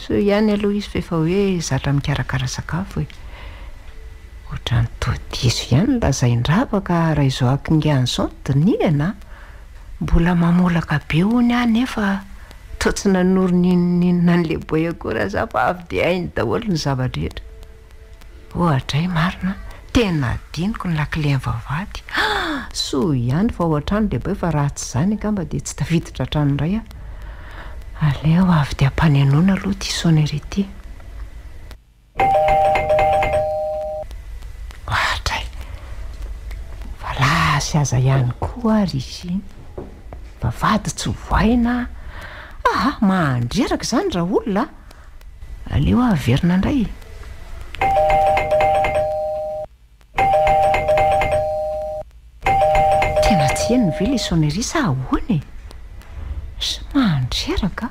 so ihany aloha izy fa efa hoe zatra mikarakara sakafo e ohatrany todiso ihany lazain-drava ka raha izao akingany zao diniana mbola mamolaka be hony a nefa to tsy nanoroninina n'le boy akory za fa avy de hainy daholo ny zava-drehetra ohatra marina tena diniko ny lakile vavady so ihany fa ao an-trano de boy fa raha tsy zany angamba de tsy tafiditra trano iray a aleo avy de ampanenoana aloha ty sonerity ohatray fa lasy aza ihany koa ary izy vavady tsy voaina mahandreraka zany raha olona aleo averina indray tena tsy eny ny ve le sonery sa ahoana e sy mahandreraka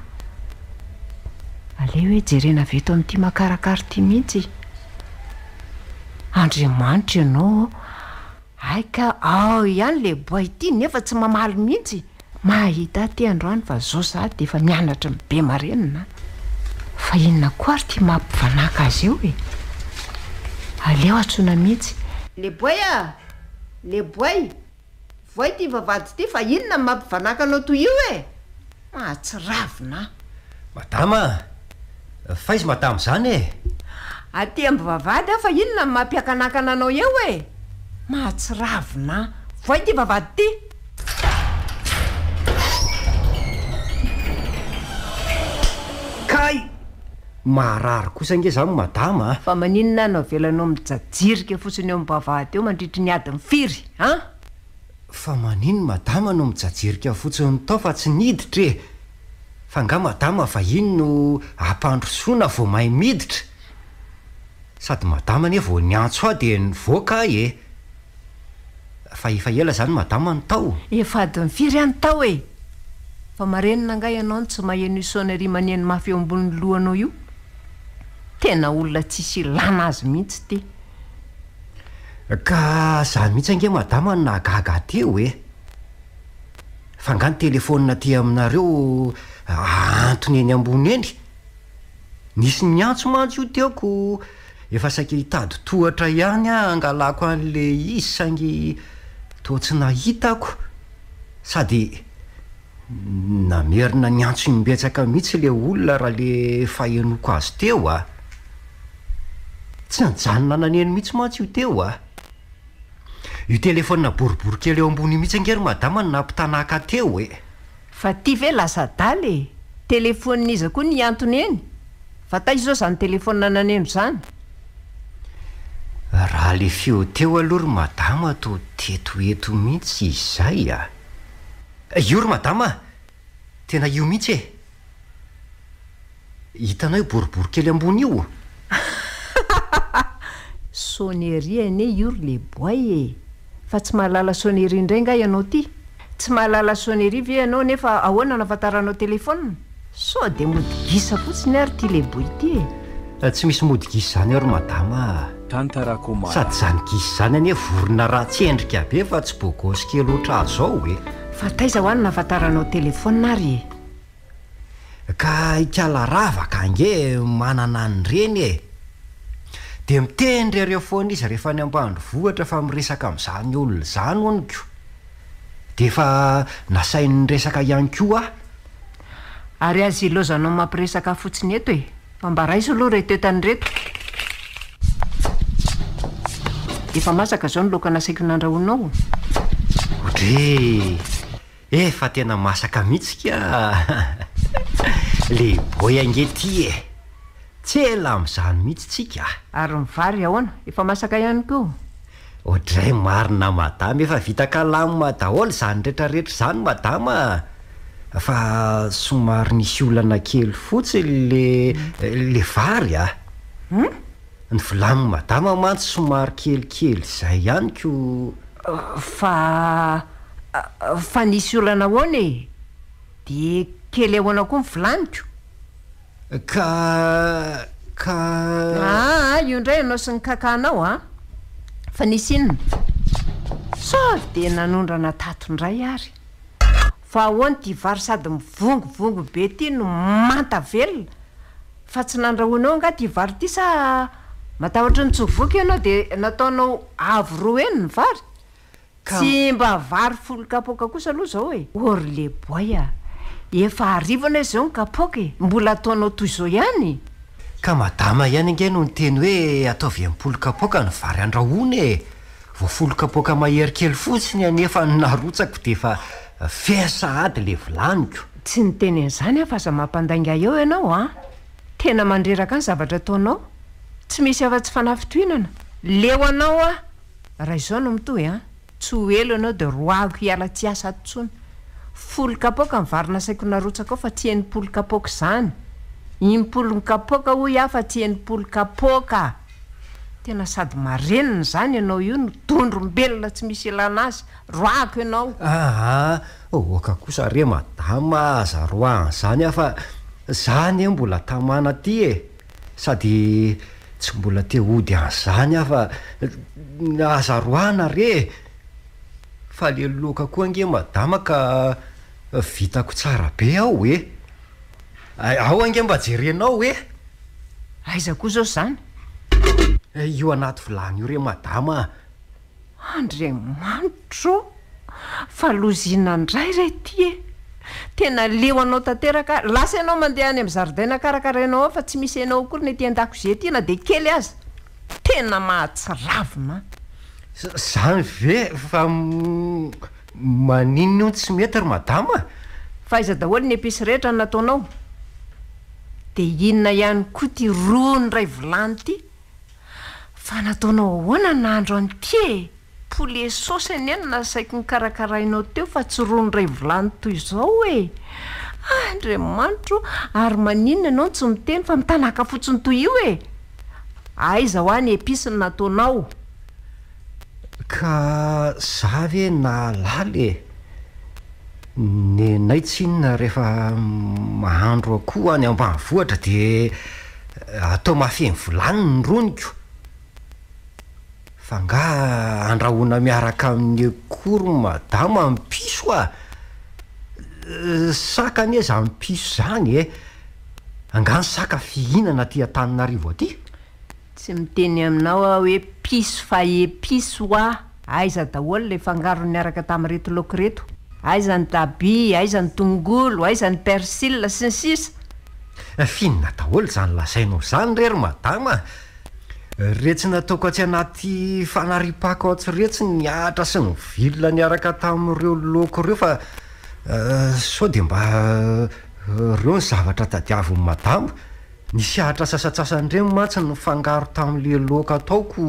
aleo hoe jerena veto amin'ity makarakary ty mihitsy andriamanitra ianao aika ao ihany le boy ity nefa tsy mamaly mihitsy mahita ty androany fa zao sady de efa mianatra be marenina fa inona koa ary ty mampivanaka azy eo e aleo atsona mihitsy le boy a le boy voay ty vavady ty fa inona mampivanaka anao toy io e mahatsiravina madama fa izy madama zany e aty amby vavady fa inona mampiakanakana anao eo e mahatsiravina voay ty vavady ty kay marary kosa nge zany madama fa maninona anao velanao mijajirika fotsiny eo amin'ny vavady eo mandritry ny ady mifiry a fa manino madama no mijajirika fotsiny tao fa tsy niditra e fa nga madama va ino no ampandrosoana vo mahay miditra sady madama ne vo niantso a de nivoaka e fa efa ela zany madama ny tao efa ady mifiry any tao e fa marenina nga ianao tsy maheno isoneri maneny mafy eo ambony lohanao io tena olona tsisy ilana azy mihitsy ty ka za mihitsy ange madama no nahagaga teo e fa nga ny telefonina ty aminareo antony eny ambony eny nisy miantso mantsy io teoko efa saika hitady tohatra ihany a angalako an'le izy sangy toa tsy nahitako sady namerina niantso imbetsaka mihitsy le olona raha le fahenoko azy teo a tsy nijanona naneny mihitsy mantsy io teo a io telefona boribory kely eo ambony mihitsy angery madama no nampitanaka teo e fa ty ve lasa daly e telefonin'iza koa ny antony eny fa ta izao zany telefona naneno zany raha le feo teo aloha ry madama to tetoeto mihitsy izay a io ry madama tena io mihitsy e hitanao io boribory kely ambony io sonnerie ane io ry le boy e fa tsy mahalala sonnerie indray nga ianao ty tsy mahalala sonnerie ve ianao nefa ahoana nafantaranao telefona so de modigisa fotsiny ary ty le boy ty e tsy misy modigisa zany eo ry madama tantarako maro sady zany gisy zany anie vorona raha tsy endrika be fa tsy bogosy kely oatra azao e fa taiza hoany nafantaranao telefona ary ka ikala ravaka ange manana an'ireny e de mitendry areo foana izy rehefa ny ambanivohitra fa miresaka amin'izany olona zany oniko de efa nasainy resaka ihany koa ary azy ilozanao mampiresaka fotsiny eto e fa mba raiso aloha reto etany reto efa masaka zao ny loka nasaiko nandrahonao otre efa tena masaka mihitsy ka le boy ange ty e tsy ela amin'izany mihitsy tsika ary mivary ahoana efa masaka ihany koa ohatray marina madama efa vita kalamo daholo zany rehetrarehetra zany madama fa somary nisy olana kely fotsiny le vary a ny volamy madama mantsy somary kelikely zay ihany ko fa nisy olana ahoana e de kely ahoana koa ny volaniko ka io indray ianao sy ny kakanao a fa nisy inona sao de nanondrana tatondray ary fa ahoany ty vary sady mivongovongo be ty no manta velona fa tsy nandrahoanao nga ty vary ty sa matahotra ny tsovoky ianao de nataonao avo roa eny ny vary tsy mba vary folo kapoka kosa aloha zao e ory le boy a efa arivana zao ny kapoka e mbola ataonao toy zao ihany ka madama ihany nge no ny teny hoe ataovy ampolo kapoka ny vary andrahony e vo folo kapoka mahery kely fotsiny anefa narotsako de efa fiasa ady le volaniko tsy niteny an'izany a fa za mampandainga eo ianao a tena mandreraka ny zavatra ataonao tsy misy afa-tsy fanafitohinana leo anao a raha izao no mitohy a tsy ho elo ianao de roako hiala tsy asa atontsony folo kapoka mivary nasaiko narotsaka ao fa tsy enimpolo kapoka zany impolo kapoka hoy a fa tsy enimpolo kapoka tena sady marenina zany ianao io no tondrombelona tsy misy ilana azy roako ianao oka kosa re madama zaroahany zany a fa zany e mbola tamana ty e sady tsy mbola te ody an'izany aho fa azaroana re fa le loka koa ange madama ka vitako tsara be aho hoe ao ange mba jerenao hoe aiza koa zao zany io anaty vilany io re madama Andriamanitro fa lozina ndray re ty tena leo anao tanteraka lasa ianao mandeha any amin'ny zaridaina karakarainao ao fa tsy misy ianao akory ny ety an-dakozia ty na de kely aza tena mahatsiravina zany ve fa maninona io tsy mety ry madama fa aiza daholo ny episy rehetra nataonao de inona ihany koa ty rony ray vilany ty fa nataonao ahoana nahandro an'ty poulet sauce any any nasaiko nikarakarainao teo fa tsy rony ray vilany toy izao e Andriamanitro ary maninona ianao tsy miteny fa mitanaka fotsiny toy io e aiza ho any episy nataonao ka za ve nalaly ny naitsinona rehefa mahandro akoho any ambanivohitra de atao mafeny vilany ny roniko fa nga andrahoana miaraka amin'ny akoho madama amin'ny piso a saka aneza amin'ny piso zany e angany saka fihinana ty Antananarivo aty tsy miteny aminao aho hoe piso fa episo aiza daholo le fangaro miaraka tamin'ireto laoko reto aiza ny tabi aiza ny tongolo aiza ny persile sy ny sisa finina daholo zany lasainao zany rery madama retsy nataoko atsy anaty fanaripako ao atsiretsy ny ahatra sy ny vilona niaraka tamin'ireo laoko ireo fa sao de mba reo ny zavatra tadiaviny madama nisy ahatra sasatsasandreny mantsy ny fangaro tamin'le laoka ataoko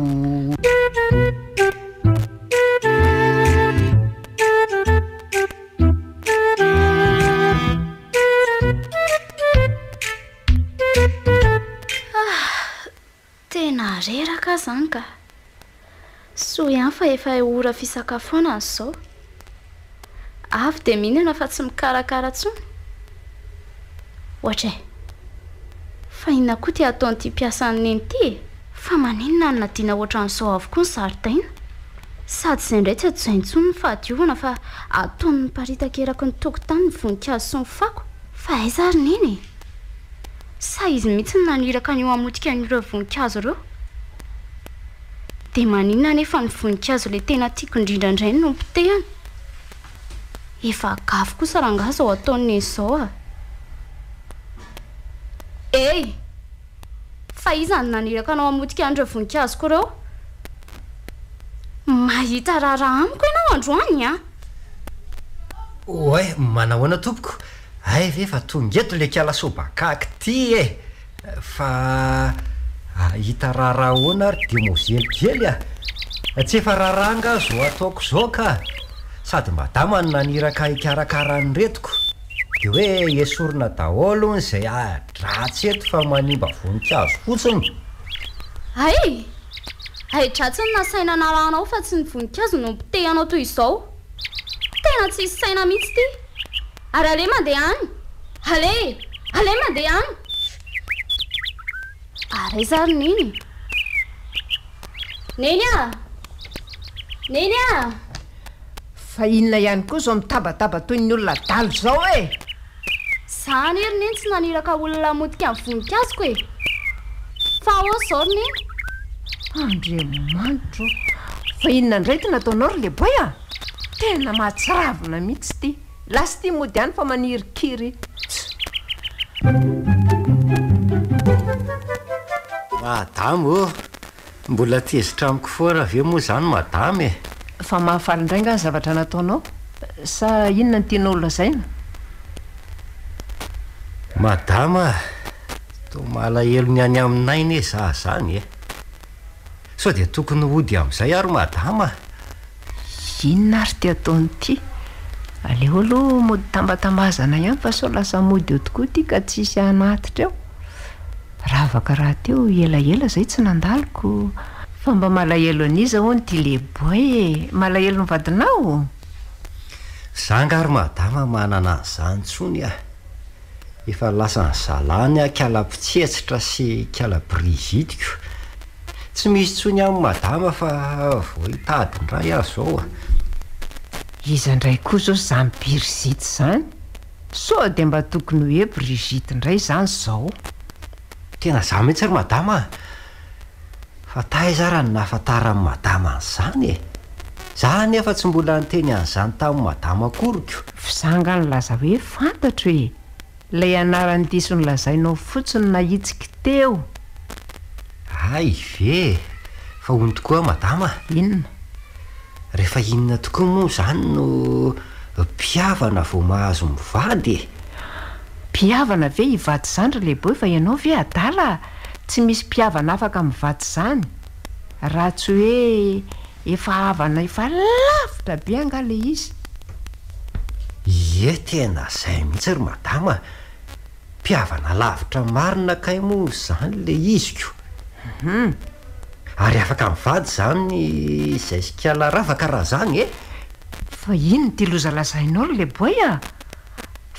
tena reraka zany ka so ihany fa efa ora fisakafoana zao avy de mihinana fa tsy mikarakara tsony ohatra fa inona koa ty ataon'ity mpiasan'ny ity fa maninona ny nadiana ohatran'izao avokoa ny zaridaina sady izay indray tsy ajozaintsony ny fahadiovana fa ataony miparitaka eraky ny tokotany ny voninkazo sy ny fako fa aiza ary niny sa izy mihitsy ny naniraka ny eo amotika n'ireo voninkazo ireo de maninona nefa ny voninkazo le tena tiako indrindra indray no mpitehany efa gafy kosa rangaza ao ataony izao fa iza ny naniraka anao amotika an'ireo voninkazo koa reo mahita raharaha amiko ianao androany oe manahoana tompoko ay ve fa tongeto le kialasobakaky ty fa hita raharaha hoana ary de mozelykely tsy efa raharanga zo ataoko zao ka sady madama ny naniraka ikarakarany retiko de hoe esorina daholo zay dratsy eto fa manimba voninkazo fotsiny dratsy ny nasaina narahanao fa tsy ny voninkazo no mpitehanao toy izao tena tsy isy saina mihitsy ty ary ale mandeha any ale mandeha any ary zary niny neny fa inona ihany koa zao mitabataba toy ny olona dalo zao zany ery neny tsy naniraka olona motika amin'ny voninkazo e fa ao zao ry neny Andriamanitro fa inona ndray ty nataonao ry le boy tena mahatsiravina mihitsy ty lasy ty mody any fa manirikiry madama mbola tezitra amiko foana ave moa zany madama fa mahafaly indray nga ny zavatra nataonao sa inona ny tianao lazaina madama to malahelo ny any aminay ne za zany sao de tokony hody amin'izay ary madama inona ary ty ataonyity aleo aloha mody tambatambazana ihany fa sao lasa mody eo tokoa ty ka tsisy anatitra eo raha avaka raha teo elaela zay tsy nandaloko fa mba malahelo aniza hono ty leboy malahelo nyvadinao zanga ary madama manana an'izany tsony efa lasa ny zalany kiala-pitsetsitra sy kiala-brizitiko tsy misy tsony amin'ny madama fa voahitadindray azy zao a. iza indray koa zao zany Brigitte zany sao de mba tokony hoe Brigitte indray zany zao. Tena za mihitsy ry madama fa taiza raha ny nahafantaran'ny madama an'izany e. Za nefa tsy mbola niteny an'izany tamin'ny madama koriko. Fizanga ny laza hoe fantatro e, ilay anarany diso ny lazainao fotsiny nahitsika teo. Ay ve fa ony tokoa madama. Inona? Rehefa inona tokoa moa zany no mpihavana vao mahazo mivady e. Mpihavana ve hivady zany ry lehiboy fa ianao ve adala tsy misy mpihavana afaka mivady zany raha tsy hoe efa havana efa lavitra be anga le izy. Ie tena zay mihitsy ry madama, mpihavana lavitra marina kay moa zany le iziko. Ary afaka mivady zany izay sikala ravaka raha zany e. Fa ino ty loza lazainao ry lehiboy a?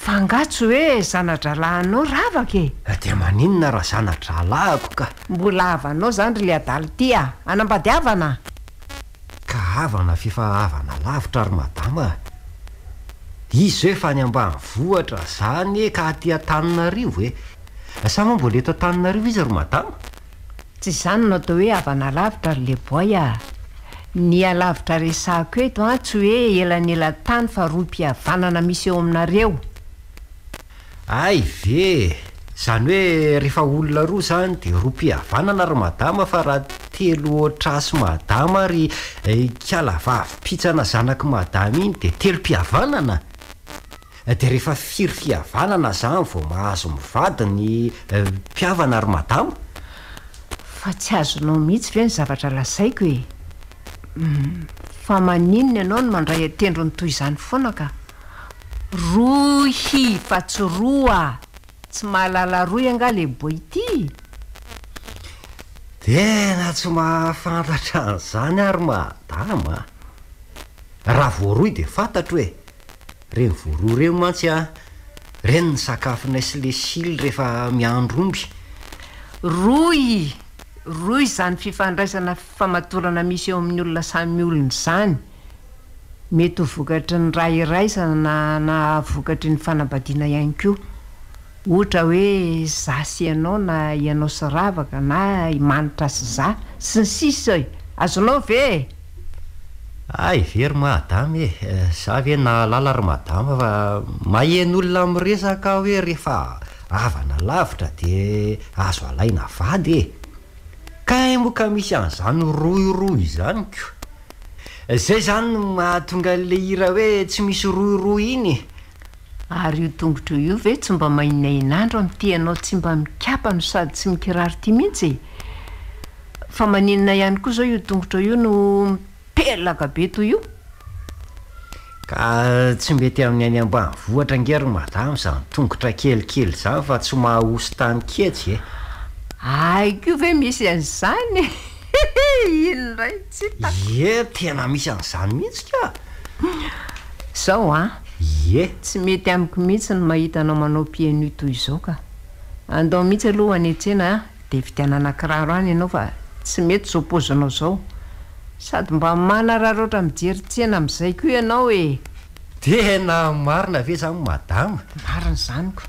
Fa angatsy hoe zanadralahinao ravaka e. Dia maninona raha zanadralahako ka. Mbola havanao zany ry le adala ty a, anambady havana. Ka havana fifa havana lavitra ry madama. Izy hoe fa ny ambanivohitra zany ka aty Antananarivo e. Sa moa mbola eto Antananarivo izy ry madama? Tsy zany no atao hoe havana lavitra ry lehiboy a. Ny alavitra resako eto a tsy hoe elanela tany fa roa mpihavanana misy eo aminareo. Ay ve zany hoe rehefa olona roa zany de roa mpihavanana ry madama fa raha telo otrasy madama ry kalavavy pitsana zanaky madama iny de telo mpihavanana. De rehefa firy fihavanana zany vao mahazo mivady ny mpihavana ry madama. Fa tsy azonao mihitsy ve ny zavatra lazaiko e. Fa maninona ianao no mandray atendro ny toy izany foana ka. Rohy fa tsy roa, tsy mahalala roy anga lehiboy ity. Tena tsy mahafantatra an'izany ary madama. Raha voaroy de fantatro hoe reny voaroy reny mantsy a, reny ny sakafonay sy le sily rehefa miandro omby. Roy zany fifandraisana famatorana misy eo amin'ny olona samy olona zany. Mety ho vokatry ny ray iraisana na vokatry ny fanambadiana ihany koa. Ohatra hoe za sy ianao na ianao sy ravaka na manitra sy za sy ny sisa e. Azonao ve? Ay very madama e, za ve nahalala ry madama fa maheno olona miresaka hoe rehefa havana lavitra de azo alaina vady e. Kay moa ka misy an'izany roiroy zany ko. Zay zany mahatonga le hira hoe tsy misy roiroy iny. Ary io tongotro io ve tsy mba mahinainandro amin'ty ianao tsy mba mikapa no sady tsy mikiraro ty mihitsy. Fa maninona ihany koa zao io tongotro io no mipelaka be toy io. Ka tsy mety amin'ny any ambanivohitra ngery madama zany tongotra kelikely zany fa tsy mahahosy tany ketsy e. Aiko ve misy an'izany? Ino ray tsy hitako. Ie tena misy an'izany mihitsy ka. Zao a? Ie. Tsy mety amiko mihitsy ny mahita anao manao piano toy izao ka. Andao mihitsy aloha anetsena de vidianana kiraro any ianao fa tsy mety zao paozinao zao. Sady mba manararoatra mijery tsena amin'izay koa ianao e. Tena marina ve zany madama? Marina zany ko.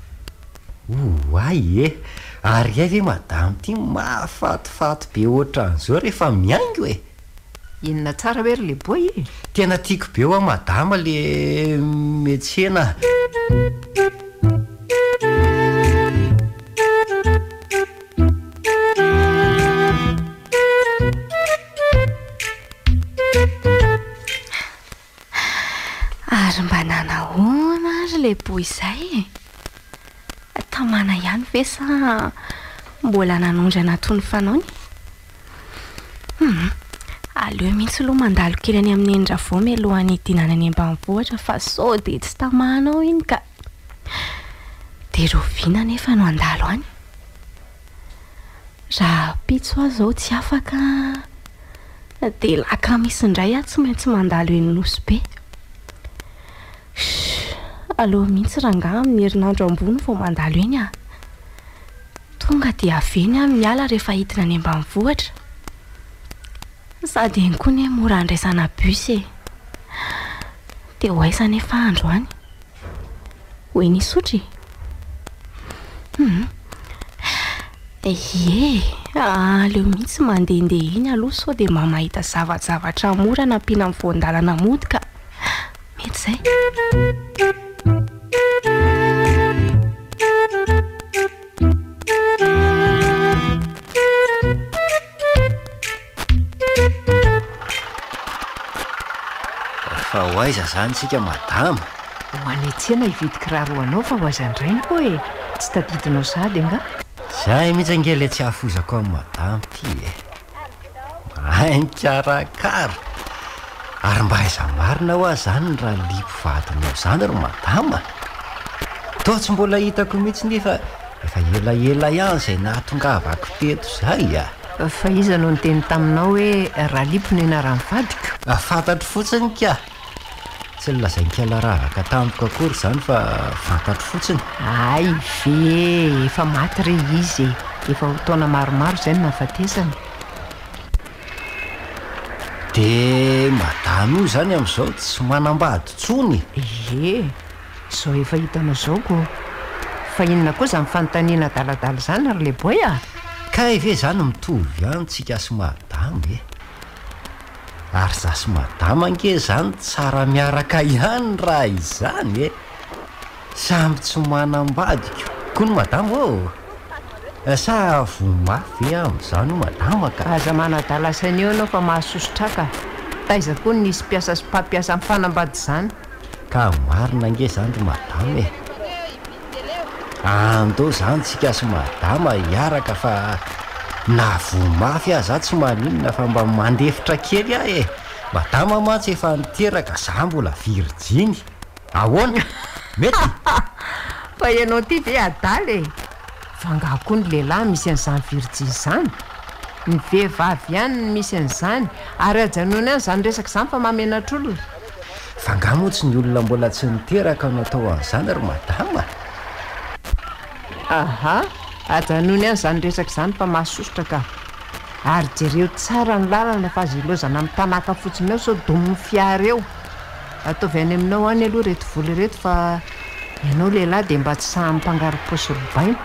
Ay e. Ary ay ve madama ty mahafatifaty be ohatran'izao rehefa miaingo e. Inona tsara hoe ry lehiboy e. Tena tiako be ho madama le metsena. Ary mba nanahoana ry lehiboy izay e. Tamana ihany ve sa mbola nanondrana tony fanaony? Aleo mihitsy aloha mandalo kely any amin'ny endravo mialohan'ny dinana any ambanivohitra fa sao de tsy tamanao iny ka. De roviana nefa no andalo any. Raha pitso aho zao tsy afaka de laka misy indray aho tsy maintsy mandalo eny Nosy be. Aloha mihitsy ranga amin'ny herinandro ambony vao mandalo eny a. Tonga de aveny a miala rehefa hitina any ambanivohitra. sady eny koa ny mora andraisana bus e dia ho aisany efa andro any hoe nisotry ie aleo mihitsy mandehandeha iny aloha sao dia mamahita zavatra mora nampiana amin'ny voandalana mody ka mety zay fa ho aiza zany tsika madama ho any tsena hividy kiraro anao fa ho aizandrainy koa e tsy tadidinao sady anga zay mihitsy angely tsy hahafozako amin'ny madama ty e mainkarakara ary mba aiza marina ho azy zany raha lipo vadinao zany ro madama tao tsy mbola hitako mihitsy nefa efa elaela ihany zay nahatongavako teto zay a fa iza no niteny taminao hoe raha lipo no ianarany vadiko fantatro fotsiny ka tsy lazainkalaravaka tamiko akory zany fa fantatro fotsiny ay ve efa maty re izy efa hotaona maromaro zay no nafatesana de madama io zany amin'izao tsy manambady tsony zao efa hitanao zao ko fa inona koa zany fanontaniana daladala zany ary le boy a ka ve zany mitovy ihany tsika sy madama e ary za sy madama ange zany tsara miaraka ihany raha izany e samby tsy manambadiko koa no madama o sa vomafy amin'izany o madama ka aza manadalasany eo anao fa mahasosotraka taiza koa nisy mpiasa sy mpampiasa amin'ny fanambady zany ka marina ange zany ry madama e andao zany tsika sy madama hiaraka fa na vomafy aza tsy maninona fa mba mandefitra kely ah e madama mantsy efa niteraka za mbola virjiny ahoana mety fa ianao ty ve adaly e fanga koa ny lehilahy misy an'izany virjiny zany ny vehivavy ihany ny misy an'izany ary ajanony any zany resaka zany fa mamenatra olo fanga motsy ny olona mbola tsy niteraka no atao an'izany ry madama aha ajanony any zany resaka zany fa mahasosotra ka ary jereo tsara ny lalana fa azy ilozana amin'ny tanaka fotsiny eo sao domin'ny fiara eo ataovy any aminao any aloha reto voly reto fa ianao lehilahy dia mba tsy sahamy mpangaro-paosy robaina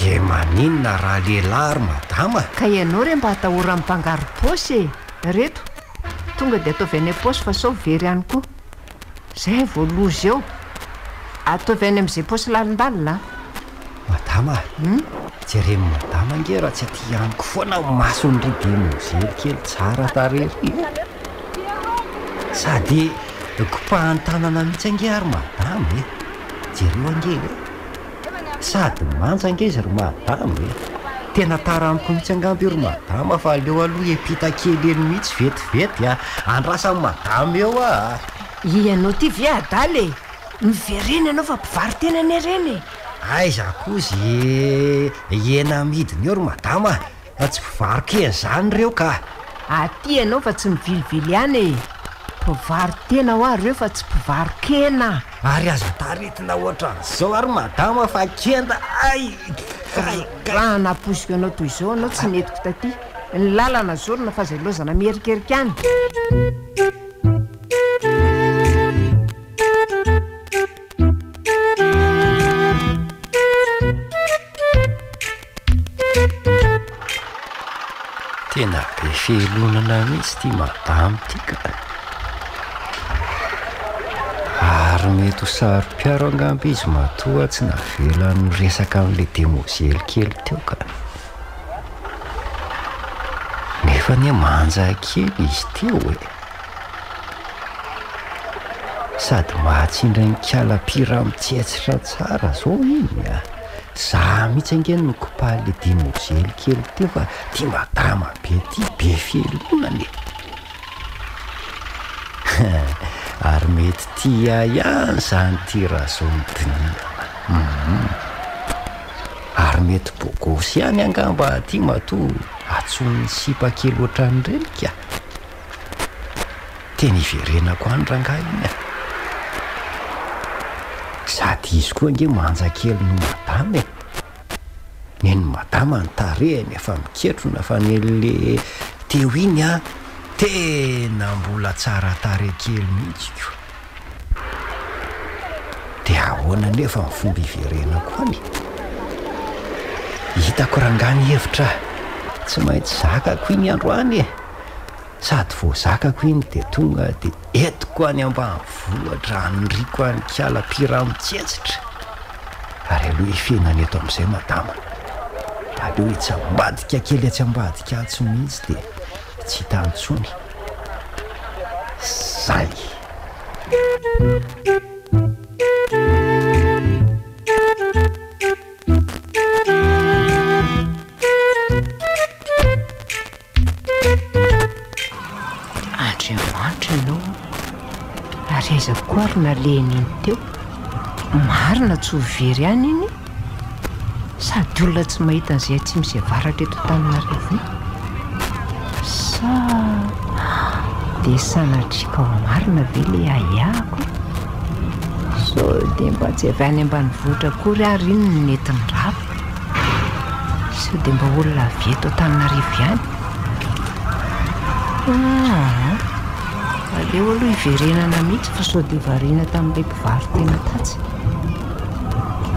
de maninona raha lehilahy ry madama ka ianao re mba hatahora amin'ny mpangaro-paosy e reto tonga dia ataovy any am-paosy fa sao very ihany koa zay voalozy eo ataovy any amin'izay paosy lalindalina madama jereny madama ange raha tsy aty amiko foana masony ry de mozely kely tsara tarery sady kopahan-tanana mihitsy ange ary madama e jereo angely sady manja ange izy ry madama e tena taramiko mihitsy angamby ry madama fa aleo aloha epita kely eny mihitsy vetivety a andrasan'ny madama eo a ianao ty ve adaly e mivereny ianao fa mpivary tena any reny aiza kozy ena midiny eo ry madama tsy mpivarokeny zany reo ka aty ianao fa tsy mivilivily ihany e mpivary tena ho ary reo fa tsy mpivarokena ary azo taretina ohatra an'izao ary madama fa kenda ay raha naposiko ianao toy izao anao tsy netiko taty ny lalana zorona fa zay lozana mierikerika any tena be fihelonana mihitsy ty madama ty ka ary mety ho saro-piaro angamby izy matoa tsy navelany resaka amin'ilay demozely kely teo ka nefa ny manja kely izy teo e sady mahatsindra ny kalapira mitsetsitra tsara zao iny a za mihitsy angeny no kopahala demozely kely teo fa ty madama be ty be fihelonany ary mety tia ihany zany ty raha zao midinina ary mety bogosy ihany angamba ty mato atson'ny sipa kely ohatran'ireny ka tena iverenako any rangahy iny a sady izy koa ange manja kely no madama e neny madama ny tarehany efa miketrona fa nyle teo iny a tena mbola tsara tare kely mihitsiko dia ahoana nefa ny fomba iverena koa any hitako rangany hevitra tsy maintsy zakako iny androany sady vo zakako iny dia tonga dia etiko any ambanivohitra anyriko any kiala-pira mitsetsitra ary aloha ifenany eto amin'izay madama aloha itsy ambadika kely atsy ambadika atsy mihitsy dia tsy hitantsony zay andriamanitra ianao ary aiza koa ary nalehany iny teo marina tsy ho very any iny sady olona tsy mahita an'izay atsy misy avaratra eto Tananarivo sa dia sanatrika ao marina ve le ahako so dia mba tsy avy any ambanivohitra kory ary iny ny netiny rava so dia mba olona avy eto Tananarivo ihany aleo aloha iverenana mihitsy fa sao dia variana tamin'ilay mpivary tena tatsy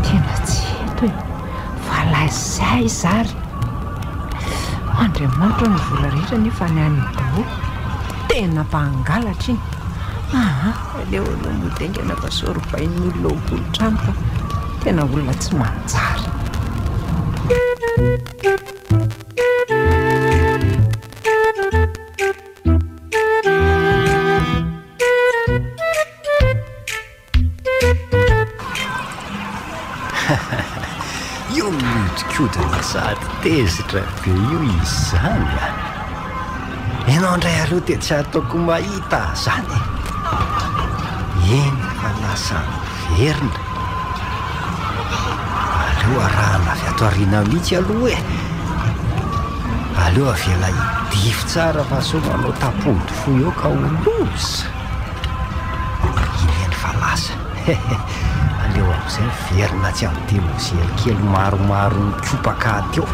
tena tsy eto e fa lazay zary andriamanitra ny vola rehetra nefa ny any daholo tena mpangalatra iny aleo aloha modengana fa sorobain'ny olona ogolotrano fa tena olona tsy manjary io mihodrikodina sady tezitra be io izy zany ianao indray aloha dia tsy ataoko mahita zany eny fa lasa verina aleo arahana avy ato ariana mihitsy aloha aleo avela hidify tsara fa so manao tapody fo eo ka oloza ineny fa lasa aleo amin'izay verina tsy amin'ny telozely kely maromaro mikopaka teo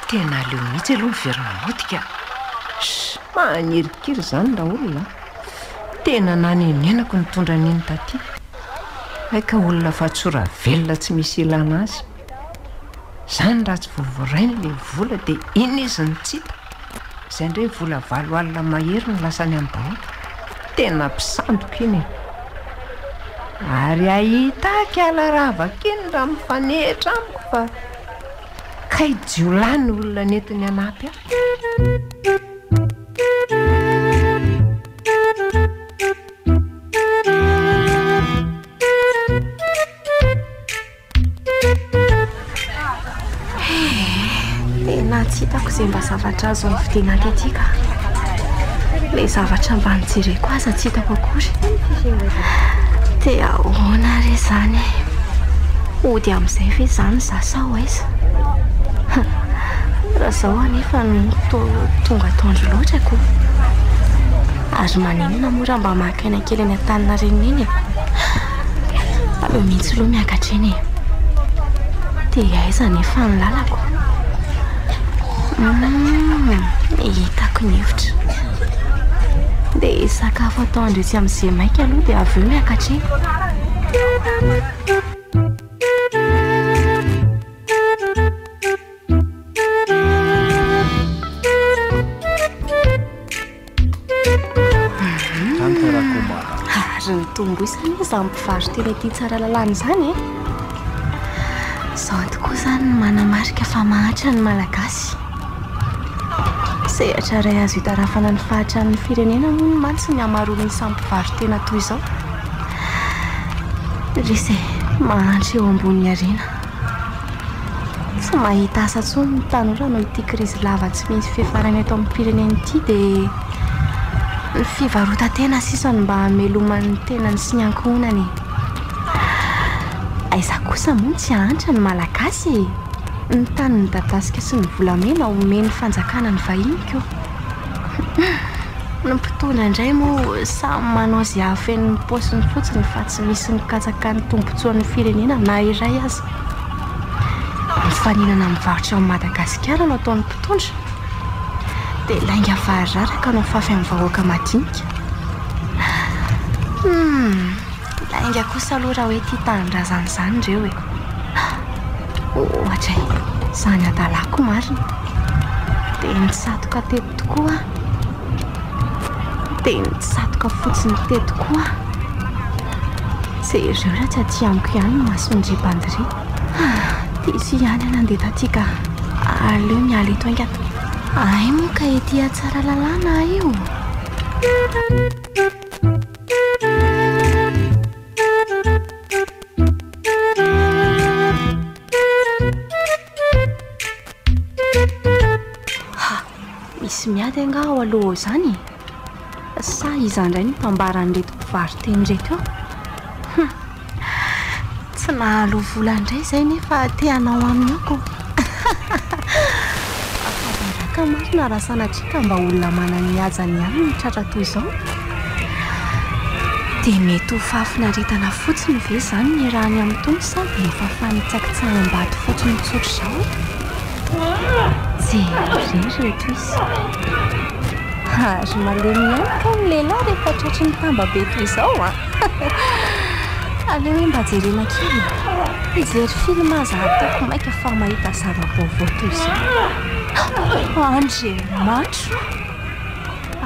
tena aleo mihitsy aloha miverina motika mahanerikiry zany raha olona tena nanenenako nitondra n'iny taty aika olona fa tsora velona tsy misy ilana azy zany raha tsy vovorainy le vola dia iny izy ny tsita izay indray vola 7 alina mahery ny lasany amin'ny daholo tena mpisandoko iny ary ahitaka alaravaka iny raha mifanetra amiko fa kaijiolany olona netiny anapy tena tsy hitako izay mba zavatra azo amin'ny fitenaka atyka le zavatra mba nijereko aza tsy hitako akory dia ahoana re zany ody amin'izay ve zany zasao aiza raha zao anefa no tonga tandro loatra ko ary maninona mora mba makaina kely any an-tanina reny iny aleo mihitsy aloha miakatra eny dia aiza nefa ny lalako hitako ny hevitra dia sakafo atao andretsy amin'izay maika aloha dia avy eo miakatra eny ary ny tombo isany izy amin'ny mpivary tena ity tsara lalàna izany zao tokoa zany manamarika fa mahatra ny malagasy izay hatraray azo hitarafana ny fahatran'ny firenena moa ny mantsy ny hamaroany samy mpivary tena toy izao resy mahantra eo ambony arena tsy mahita asa tsony ny tanora no ity krizy lava tsy misy fiafarany eto amin'ny pirenena ity dia ny fivarota-tena sisany mba hameloman'ny tenany sy ny ankohonany aiza kosa moa tsy hantra ny malagasy ny tany ny dadasika sy ny volamena omeny fanjakana ny vahiniko ny mpitona indray moa samy manao zy hafen'ny posiny fotsiny fa tsy misy nikatsaka ny tombontsoan'ny firenena na iray azy mifaninana mivarotra amin'ny Madagasikara no ataon'ny mpitondra dia lainga fahararaka no fafy amin'ny vahoaka madinika lainga kosa aloha raha hoe tia tanindrazana izany ireo ohatra izany adalako marina dia nisatoka teto tokoa dia nisatoka fotsiny teto koa izay ireo raha tsy aty amiko ihany no masondry-bandry dia sy ihany nandeha taty ka aleo miala eto aingata ay moa ka etỳ tsara lalàna io misy miady anga ao aloha izany sa izandray ny mpambaran'reto mpivaroteny reto eo tsy nahalo vola indray izay nefa teanao aminy ako afabaraka marina raha sanatrika mba olona manany hajany ihany mitratra toy izao dia mety ho fafinaretana fotsiny ve izany ny rahany amin'ny tony sa dia efa fanitsakitsaham-bato fotsiny mitsotra izao jery reto izy ary malemy ihany ka ny lehilahy rehefa tratry ny tambabe toy izao aleo hoe mba jerena kely ijery film aza ataoko maika fa mahita zava-baovao toy izao andriamatro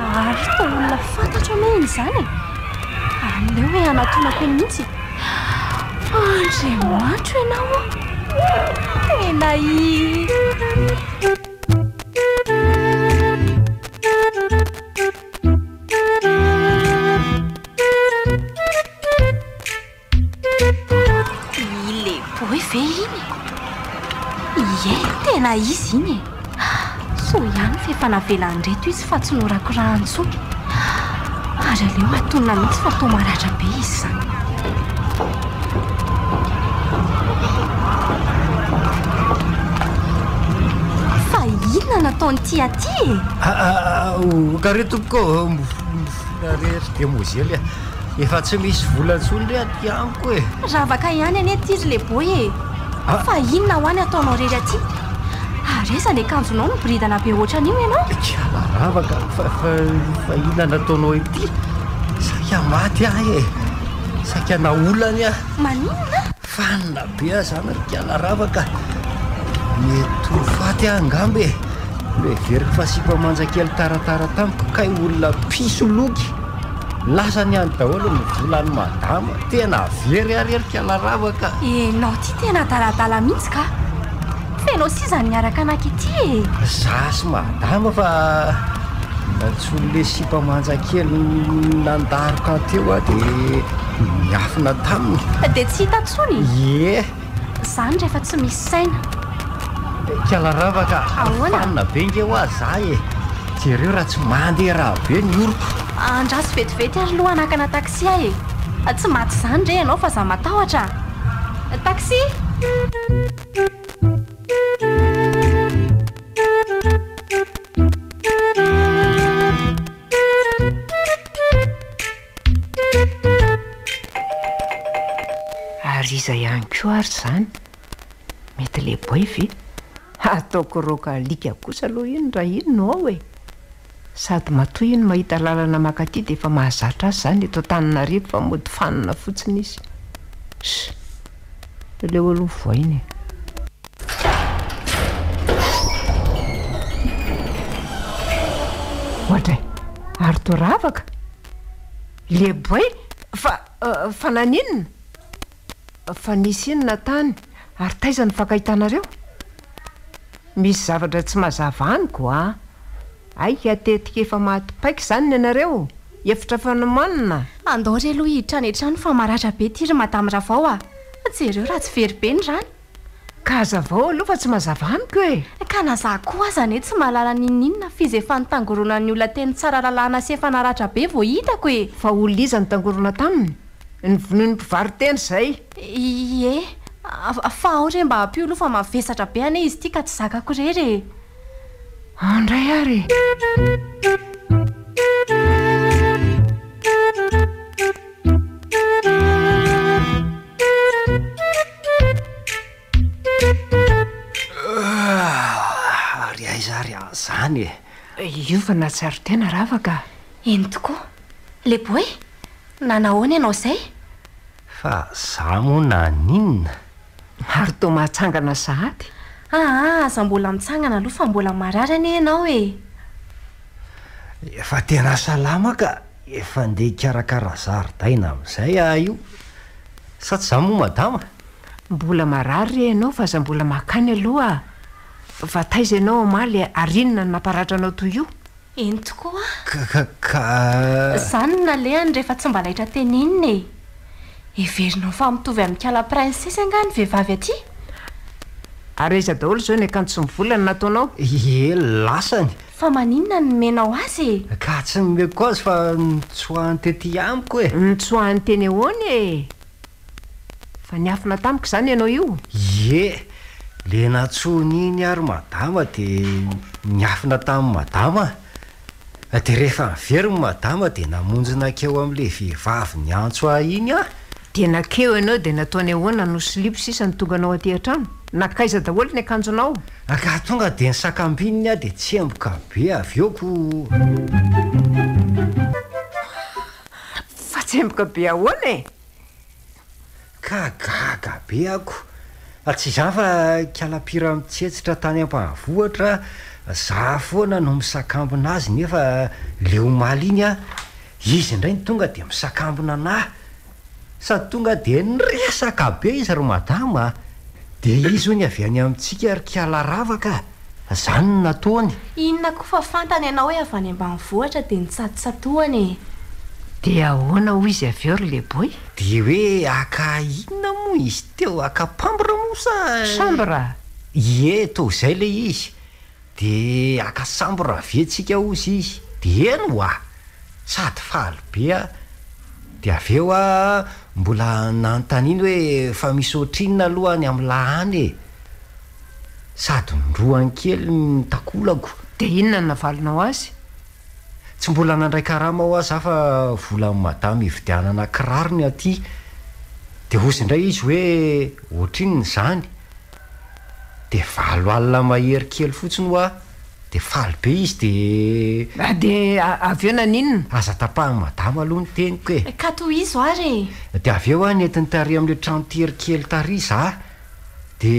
ary to olona fantatra meny izany aleo hoe anatonako eny mihitsy andriamatro ianao tena tena izy iny so ihany fefa navelan'reto izy fa tsy norako raha antsony ary aleo atonina mihitsy fa toa maratra be izy izany fa inona nataony aty ka reto koa rehetra dia mozely efa tsy misy volantsony re aty amiko raha vaka ihany ane tiry le boy fa inona ho any ataonao rery aty areza le kanjonao no bridana be ohatran'io ianao kialaravaka fa inona nataonao ity saika maty ahy saika naolany a maninona fanina be a zany ry kialaravaka mety ho faty angambe le veriko fa sipa manjakely taratara tamiko kay olona pisoloky lasa ny any daholo ny volany madama tena very ary ry kialaravaka enao ty tena daladala mihitsy ka fenao sizany miaraka anaky ity zasy madama fa natsolo le sipa manjakely nandaroka teo a dia miafina taminy dia tsy hita tsony zany rehefa tsy misy saina kialaravaka fanina be nge ho azy zahy jereo raha tsy mandeha raha be ny oroko andrasy vetivety ary loha anakana taxi ahy tsy maty izany re ianao fa za matahotra taxi ary iza ihany koa ary izany mety le boy ve ataoko roka alika kosa aloha iny raha iny no ao sady matoy iny mahita lalana makaty dia efa mahazatra azy izany eto Antananarivo fa mody fanina fotsiny izy leo aloha voainy ohatra ary toravaka le boy fa naninona fa nisy inona tany ary taizany fakaitanareo misy zavatra tsy mahazavaniko aika tetika efa mahatopaika izany ny anareo efitra fanomanina andao re aloha hiditra ny trano fa maratra be tiry madamy Ravao jereo raha tsy very be ny rany ka zavao aloha fa tsy mahazavaniko ka nazaha koa azany tsy mahalala ninninona fizy efa nitangorona ny olona teny tsara lalàna sy efa naratra be vao hitako fa olona iza nitangorona taminy ny vonoiny mpivaroteny izay fa ohatry mba ampio aloha fa mavesatra be ane izy ity ka tsy zakako rery andray ary ary aizary zany io fa natsary tena ravaka eny tokoa leboe nanahoana ianao zay fa za moa na ninona ary to mahatsangana sahady aza mbola mitsangana aloha fa mbola mararany ianao efa tena salama ka efa ndeha karakara zaridaina amin'izay io sa tsy za moa madama mbola marary ianao fa za mbola makany aloha fa taiza ianao maly arinona ny namparatra anao toy io eny tokoa ka zany nalehany rehefa tsy mba laitra teninina everinao fa mitovy amin'ny kala princesse angany vehivavy aty ary aiza daholo zao ny akanjo sy mivolana nataonao lasany fa maninona ny menao azy ka tsy nomeko azy fa nitsoahany tety amiko nitsoahany teny ahoany fa niafina tamiko zany ianao io le natsoniny ary madama de niafina tamin'ny madama de rehefa miveriny madama de namonjina keo amin'le vehivavy ny antso iny de nakeo ianao de nataony ahoana no silipo sisa ny tonga anao aty an-trano nakaiza daholo ny akanjonao ka tonga de ny sakambininy de tsemboka be avy eoko fa tsemboka be ahoana ka gaga be ako tsy zany fa kalapira mitsetsitra tany ampahavoatra za foana no misakambona azy nefa le omaly iny izy indray ny tonga de misakambona anahy sady tonga de nyresaka be izy ry madama de izy ony avy any amintsika ary kiala ravaka zany ny nataony inona koa fa fantany ianao hoe avy any ambanivohitra de nitsatotsatoany de ahoana ho izy avy eo ry leboy de hoe aka inona moa izy teo aka pambra mosa sambra to zay le izy de aka sambra ventsika ozy izy de eno sady faly be de avy eo mbola nanontaniany hoe fa misy ohatrinona alohany amin'ny lahany sady ndroany kely mitakolako de inona ny navalinao azy tsy mbola nandray karama ho azy fa vola madama ividianana kirarony aty de ozy indray izy hoe ohatrinony zany de 7 alina mahery kely fotsiny de faly be izy de avy eo naninona aza tapahany madama aloha ny teniko ka toy izo ary de avy eo nentiny tary amin'le trano tery kely tary za de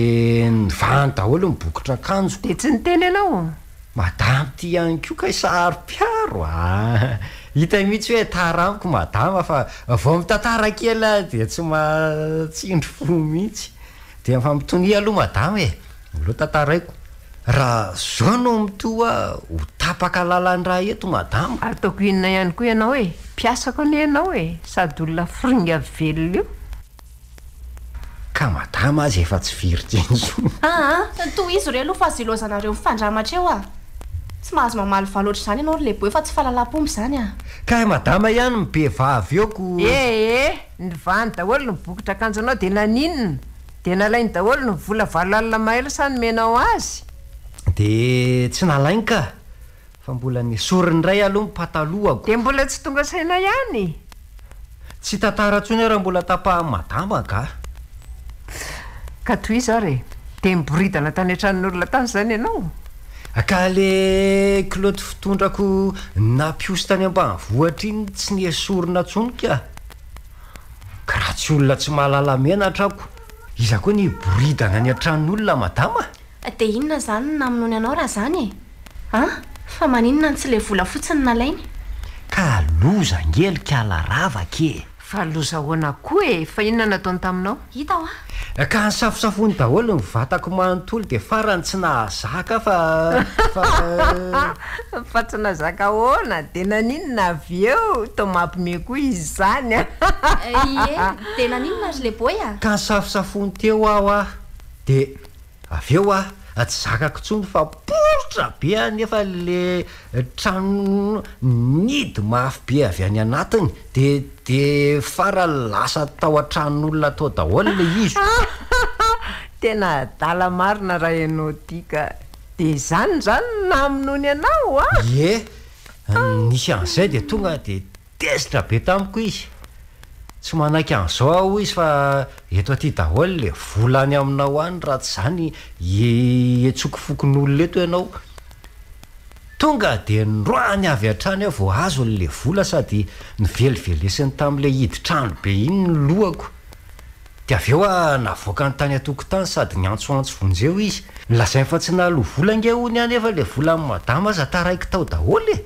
nivany daholo mibokotra akanjo de tsy niteny ianao madama ty ihany ko ka sary-piaro hita mihitsy hoe taramiko madama fa vao mitantara kely de tsy matsindry fo mihitsy de mifampitonia aloha madama molo tantaraiko raha zao no mitoa ho tapaka lalany raha eto madama ataoko inona ihany koa ianao mpiasako any ianao sady olona fringa velona io ka madama azy efa tsy viryjeny toy izy re aloha fa azy ilozanareo mifandramatra eo tsy mahazo mamaly valoatra zany ianao ry lebo efa tsy fahalala-pomby zany ka madama ihany mibevavy eoko nivany daholo no bokotra akanjo anao de naninona de nalainy daholo no vola 7 alina mahery sa nomenao azy de tsy nalainy ka fa mbola nesoriny ray aloha mipatalohako de mbola tsy tonga saina ihany tsy tantara ntsony raha mbola tapahan'ny madama ka toy izy ary de miboridana tany an-tranon'olona tany zany ianao ka le kiloty fitondrako nampioso tany ambanivohatra iny tsy nesorina ntsony ka raha tsy olona tsy mahalala menatrako iza koa ny boridana ny an-tranon'olona madama de inona zany naminony anao raha zany fa maninona tsy le vola fotsiny nalainy ka loza ngely kala ravaka fa loza hoana koa fa inona nataony taminao hita ka nysafosafony daholo ny vatako manontolo de farany tsy nahazaka fa tsy nahazaka ahoana de naninona avy eo to mampime koa izy zany de naninona ry leboy ka nysafosafony teo aho de avy eo tsy zakako ntsony fa poritra be nefa le trano nidy mafy be avy any anatiny de fara lasa tao an-tranon'olona tao daholo le izy tena dalamarina raha ianao tika dia zany na aminony anao a ie nisy an'izay dia tonga dia tezitra be tamiko izy tsy manaiky an'izao aho izy fa eto aty daholo le volany aminao any raha tsy zany etsokofokon'olona eto ianao tonga dia nroany avy hatrany aho vao azo le vola sady nivelivelesiny tamin'le hiditrano be iny ny lohako dia avy eo a navoaka ny tany atokotany sady nyantsoantso vonjeo izy nlazainy fa tsy nahaloha vola nge hony any efa le vola amin'ny madama aza taraiky tao daholo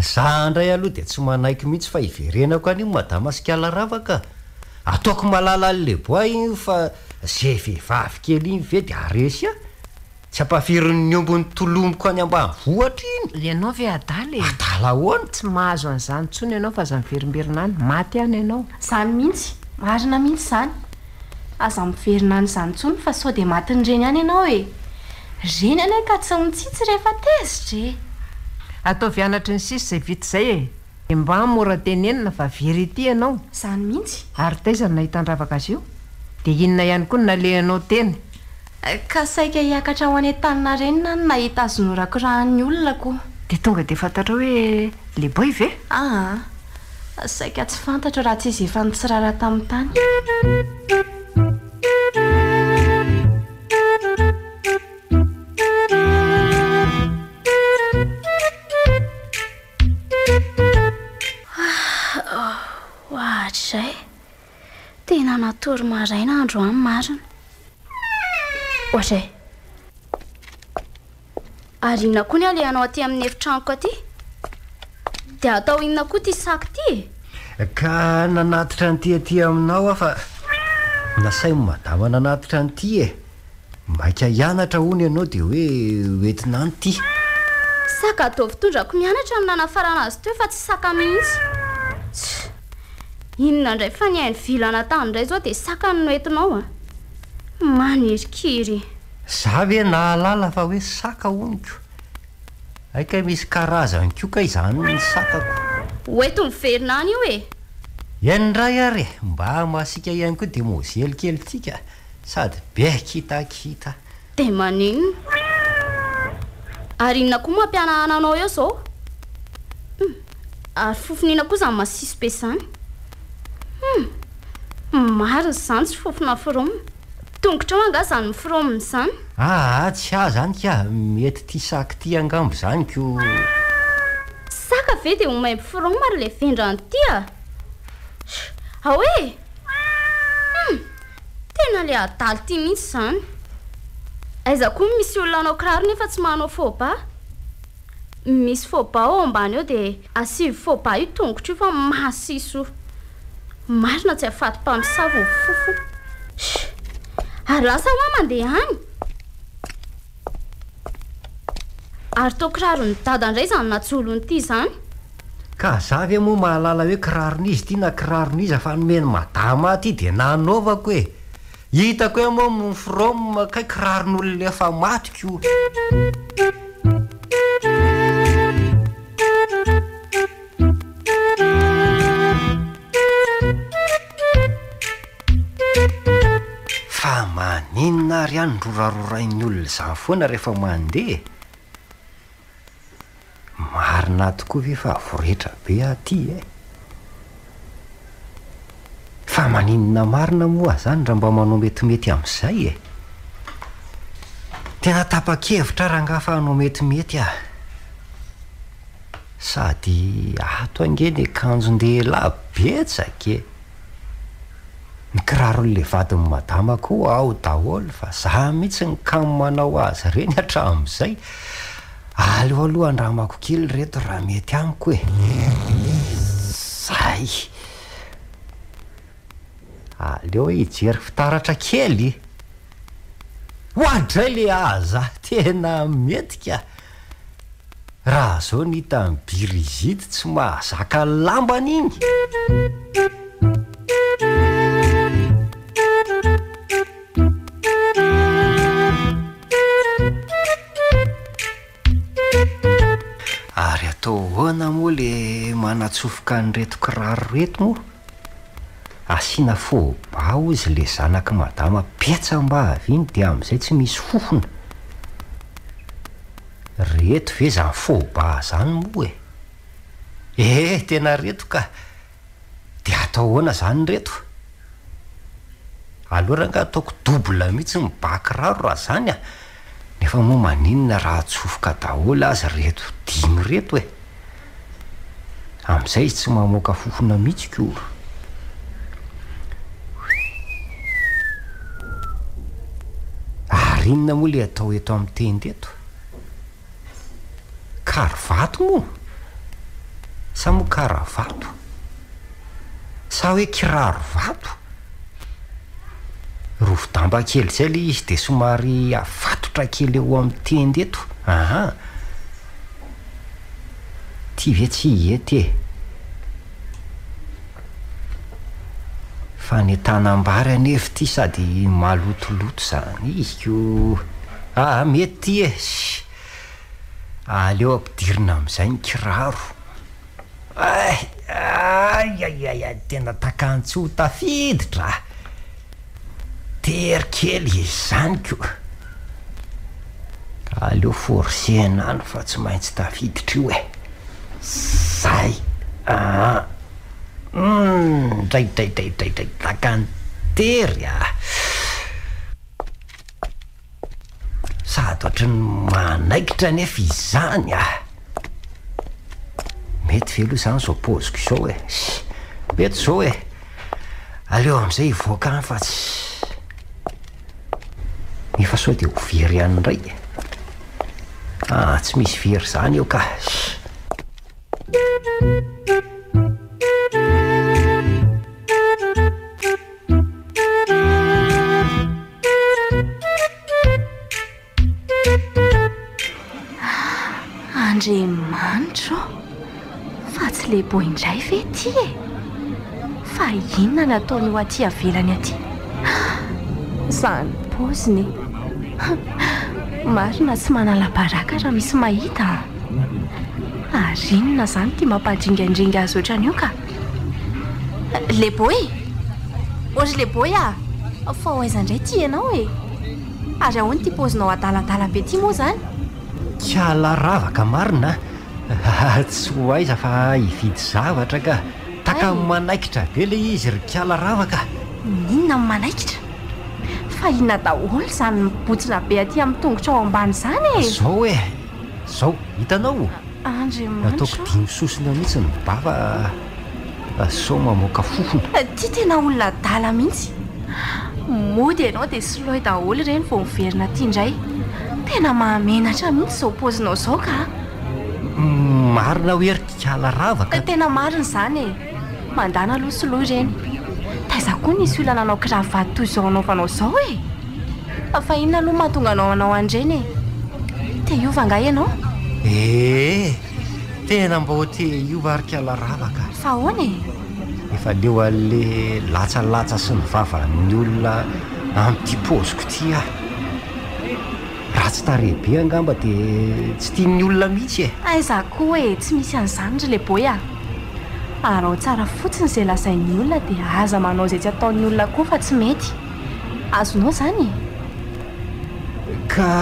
za ndray aloha dia tsy manaiky mihitsy fa hiverenako an'io madama sikala ravaka ataoko malala le boa iny fa zay vehivavy kely iny ve dia aresy a tsy ampafirin'ny ombony tolomoko any ambanivohatra iny ianao ve adaly adala ahoana tsy mahazo an'izany ntsony ianao fa aza miverimberina any maty any ianao zany mihitsy marina mihitsy zany aza miverina anyizany ntsony fa sao dia matyn'ireny any ianao reny any ka tsy mitsitsy rehefa tezitra ataovy anatry ny sisy zay vita izay mba mora tenenina fa very ity ianao zany mihitsy ary taizany nahitandravaka azy io dia inona ihany koa ny nalehanao teny ka saika hiakatra ho any an-tanina renina ny nahita azy norakirahan'ny olona koa dia tonga dia fantatra hoe le boy ve saika tsy fantatra raha tsy izy efa nitsirara tamin'ny tany zay tena natory maraina andro any marina ohatray ary inona koa ny alehanao aty amin'ny efitranoko aty dia atao inona koa ty saky ty ka nanatitra nyty aty aminao fa nasay madama nanatitra nyty maika hianatra hony ianao dia hoe oentina any ty saka atao fitondrako mianatra amin'ny nanafarana azy teo fa tsy saka mihitsy inona indray fa ny hainy vilana tany indray zao dia saka ny noentinao manirikiry za ve nahalala fa hoe saka honiko aika misy karazany koa ka izany ny sakako oeto miverina any io ianindray ary mba masika ihany koa dia mozelikely tsika sady be kitakita dia maninona ary inona koa mampianahana anao eo zao ary fofonina koa zany masiso be zany marina zany tsy fofona firomina tongotra ao anga zany mifiromina zany tsy zany ka mety ty saky ty angambo zany ko saka ve dia homay mifiromina ary le vendrany ty ahoe tena le adaly ty mihitsy zany aiza koa misy olona anao kiraro nefa tsy manao fôba misy fôba ao ambany eo dia asivy fôba io tongotra io fa masiso marina tsy afaty-mpamosavo fofo ary lasa hoa mandeha any ary tao kiraro ny dada indray zany natsolonyity zany ka za ve moa mahalala hoe kiraronizy ty na kiraronizy fa nomeny madama ty dia nanaovako hitako hoe moa mifiroma kay kiraron'olona efa matiko fa maninona ary any rorarorainy olona za foana rehefa mandeha marina tokoa ve fa voretra be aty fa maninona marina moa zany raha mba manao metimety amin'izay tena tapa-kevitra raha ngafa anao metimety sady ato angeny akanjon-dehilahy betsaka ny kiraron'le vadin'ny madama koa ao daholo fa za mihitsy ny kamo manao azy reny hatramin'izay aleo aloha andramako kely reto raha mety amiko zay aleo hijery fitaratra kely hoadray le aza tena metika raha zao nita ny Brigitte tsy mahazaka lambany iny atao hoana moa le manatsofoka ny reto kiraro reto moa asiana fôba izy le zanaka madama piatsa mba aviny dia amin'izay tsy misy fofona reto ve zany fôba zany moa tena reto ka de atao hoana zany reto aloha ranga ataoko dobla mihitsy mibakiraro raha zany nefa moa maninona raha tsofoka daholo azy reto dimy reto amin'izay izy tsy mamoaka fofona mihitsy ko ary inona moa le atao eto amin'ny tenda eto karavato moa sa moa karavato sa hoe kiraro vato rovidamba kely zay le izy de somary avatotra kely eo amin'ny tenda eto ty ve tsy ety fa ny tanambary anefa ty sady malotoloto zany izy ko mety aleo ampidirina amin'izay ny kiraro tena takantsy ho tafiditra terykely izy zany ko aleo forsena any fa tsy maintsy tafiditra io zay dray takany tery sady ohatry ny manaikitra nefa izany mety ve aloha zany zao poziko zao mety zao aleo am'izay hivoaka any fa tsy nefa sao de ho very ihany indray tsy misy very zany eo ka Andriamanitro fa tsy lehibo indray ve ty fa inona ny ataony ho aty avelany aty zany poziny marina tsy manala-baraka raha misy mahita ary inona zany ty mampadringandringa azy ohatrany io ka leboy ozy leboy fa hoaizandray ty ianao ary ahoany ty pozinao adaladala be ty moa zany kiala ravaka marina tsy ho aiza fa hividy zavatra ka taka manaikitra be le izy ry kiala ravaka inona manaikitra fa inona daholo zany mibotsina be aty amin'ny tongotra ao ambany zany zao zao hitanao Andriamanitro ataoko dimy sosina mihitsy ny bava sao mamoaka fofona ty tena olona dala mihitsy mody ianao de soloy daholo ireny vo miverina ty indray tena mahamenatra mihitsy zao pozinao zao ka marina hoe ry kiala ravaka tena marina zany mandana aloha soloy ireny taiza koa nisy olana anao kiravato toy zao anaovanao zao fa inona aloha mahatonga anao anao andreny te iova nga ianao tena mba ho te iova ry kiala ravaka fa hoany efa leo ale latsalatsa sy ny vavan'ny olona amin'ty poziko ty raha tsy tarebe angamba de tsy tian'ny olona mihitsy aiza koa tsy misy an'izany ry leboy arao tsara fotsiny zay lazain'ny olona de aza manao zay tsy ataon'ny olona koa fa tsy mety azonao zany ka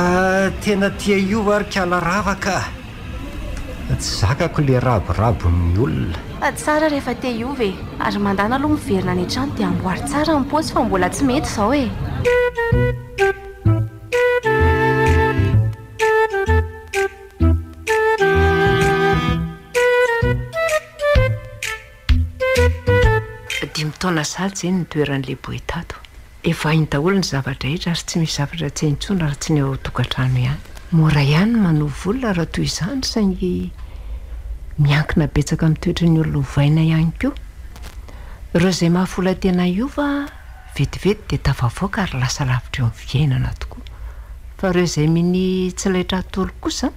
tena tia iova ry kiala ravaka tsy zakako le raborabon'ny olona tsara rehefa te iova ary mandana aloha miverina ny trano de amboary tsara ny pozy fa mbola tsy mety zao dimy taona saly zay ny toeran'ny leboy tato efa iny daholo ny zavatra hitra ary tsy misy zavatra tsy aintsona raha tsy ny ao tokantrano ihany mora ihany manovolona raha toy izany saingy miankina betsaka mitoetra ny olona hovaina ihany koa ireo izay mahafola tena iova vetivety de tafavoaka ary lasa lavitra eo amin'ny fiainana tokoa fa ireo izay miny tsy laitra atolo kosa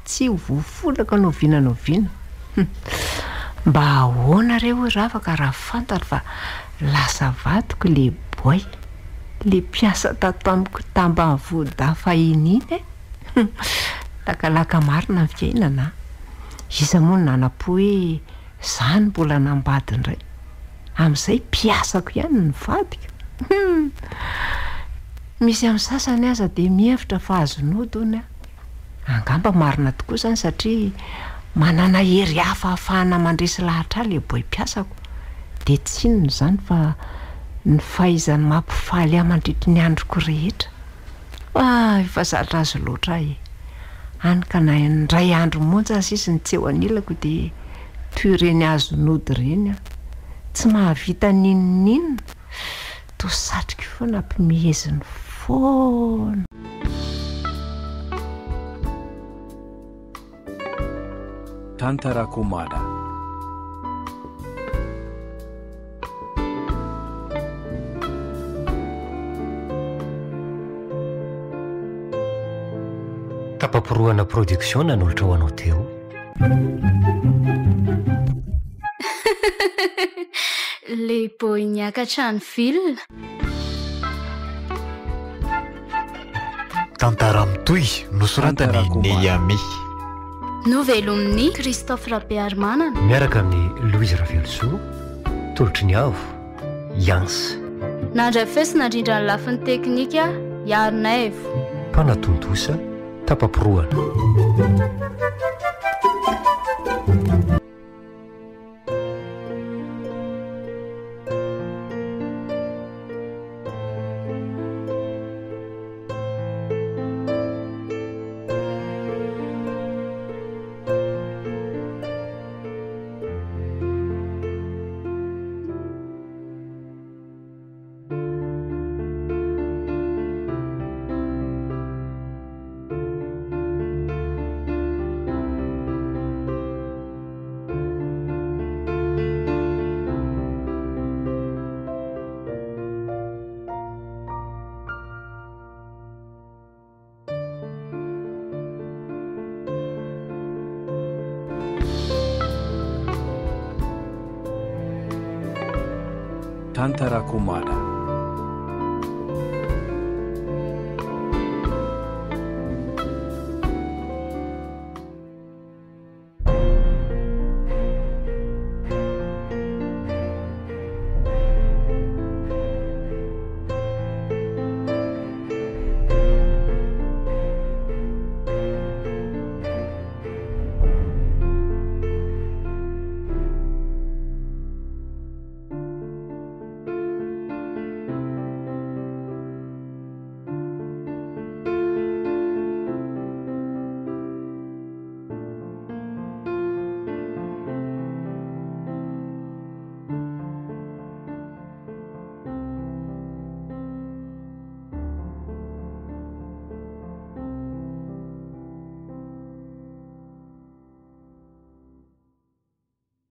tsy hovofolaka noviana mba ahoana reo ravaka raha fantany fa lasa vadiko le boy le piasa tato amiko tamba voda fahiny lakalaka marina ny fiainana iza moa ny nanapo hoe zany mbola nambady indray amin'izay mpiasako ihany ny vadika. Misy amin'ny sasany aza dia mihevitra fa azonody ony angamba marina tokoa izany satria manana hery hafa hahafahana mandresy lahatra le boim-piasako dia tsy inona izany fa ny fahaizany mampifaly ahy mandritry ny androko rehetra. Efa zatra azy loatra any ka na indray andro monja azy izy ny tsy eo anilako dia toy ireny azonody ireny tsy mahavita ninonina to satroka foana ampimiheziny foana. Tantarako mada. Tapaporoana production nanolotra ho anao teo. Le boy niakatra ny vilona. Tantara mitoy nosoratany Neyami. Novelomin'ny Christophe Rabearmanana. Miaraka amin'ny Louise Ravelso, tolotry ny avo, Yans. Nandray fesina indrindra ny lafin'ny teknika, Yarnevo. Mpanatontosa, tapaporoana. Tantarako mada.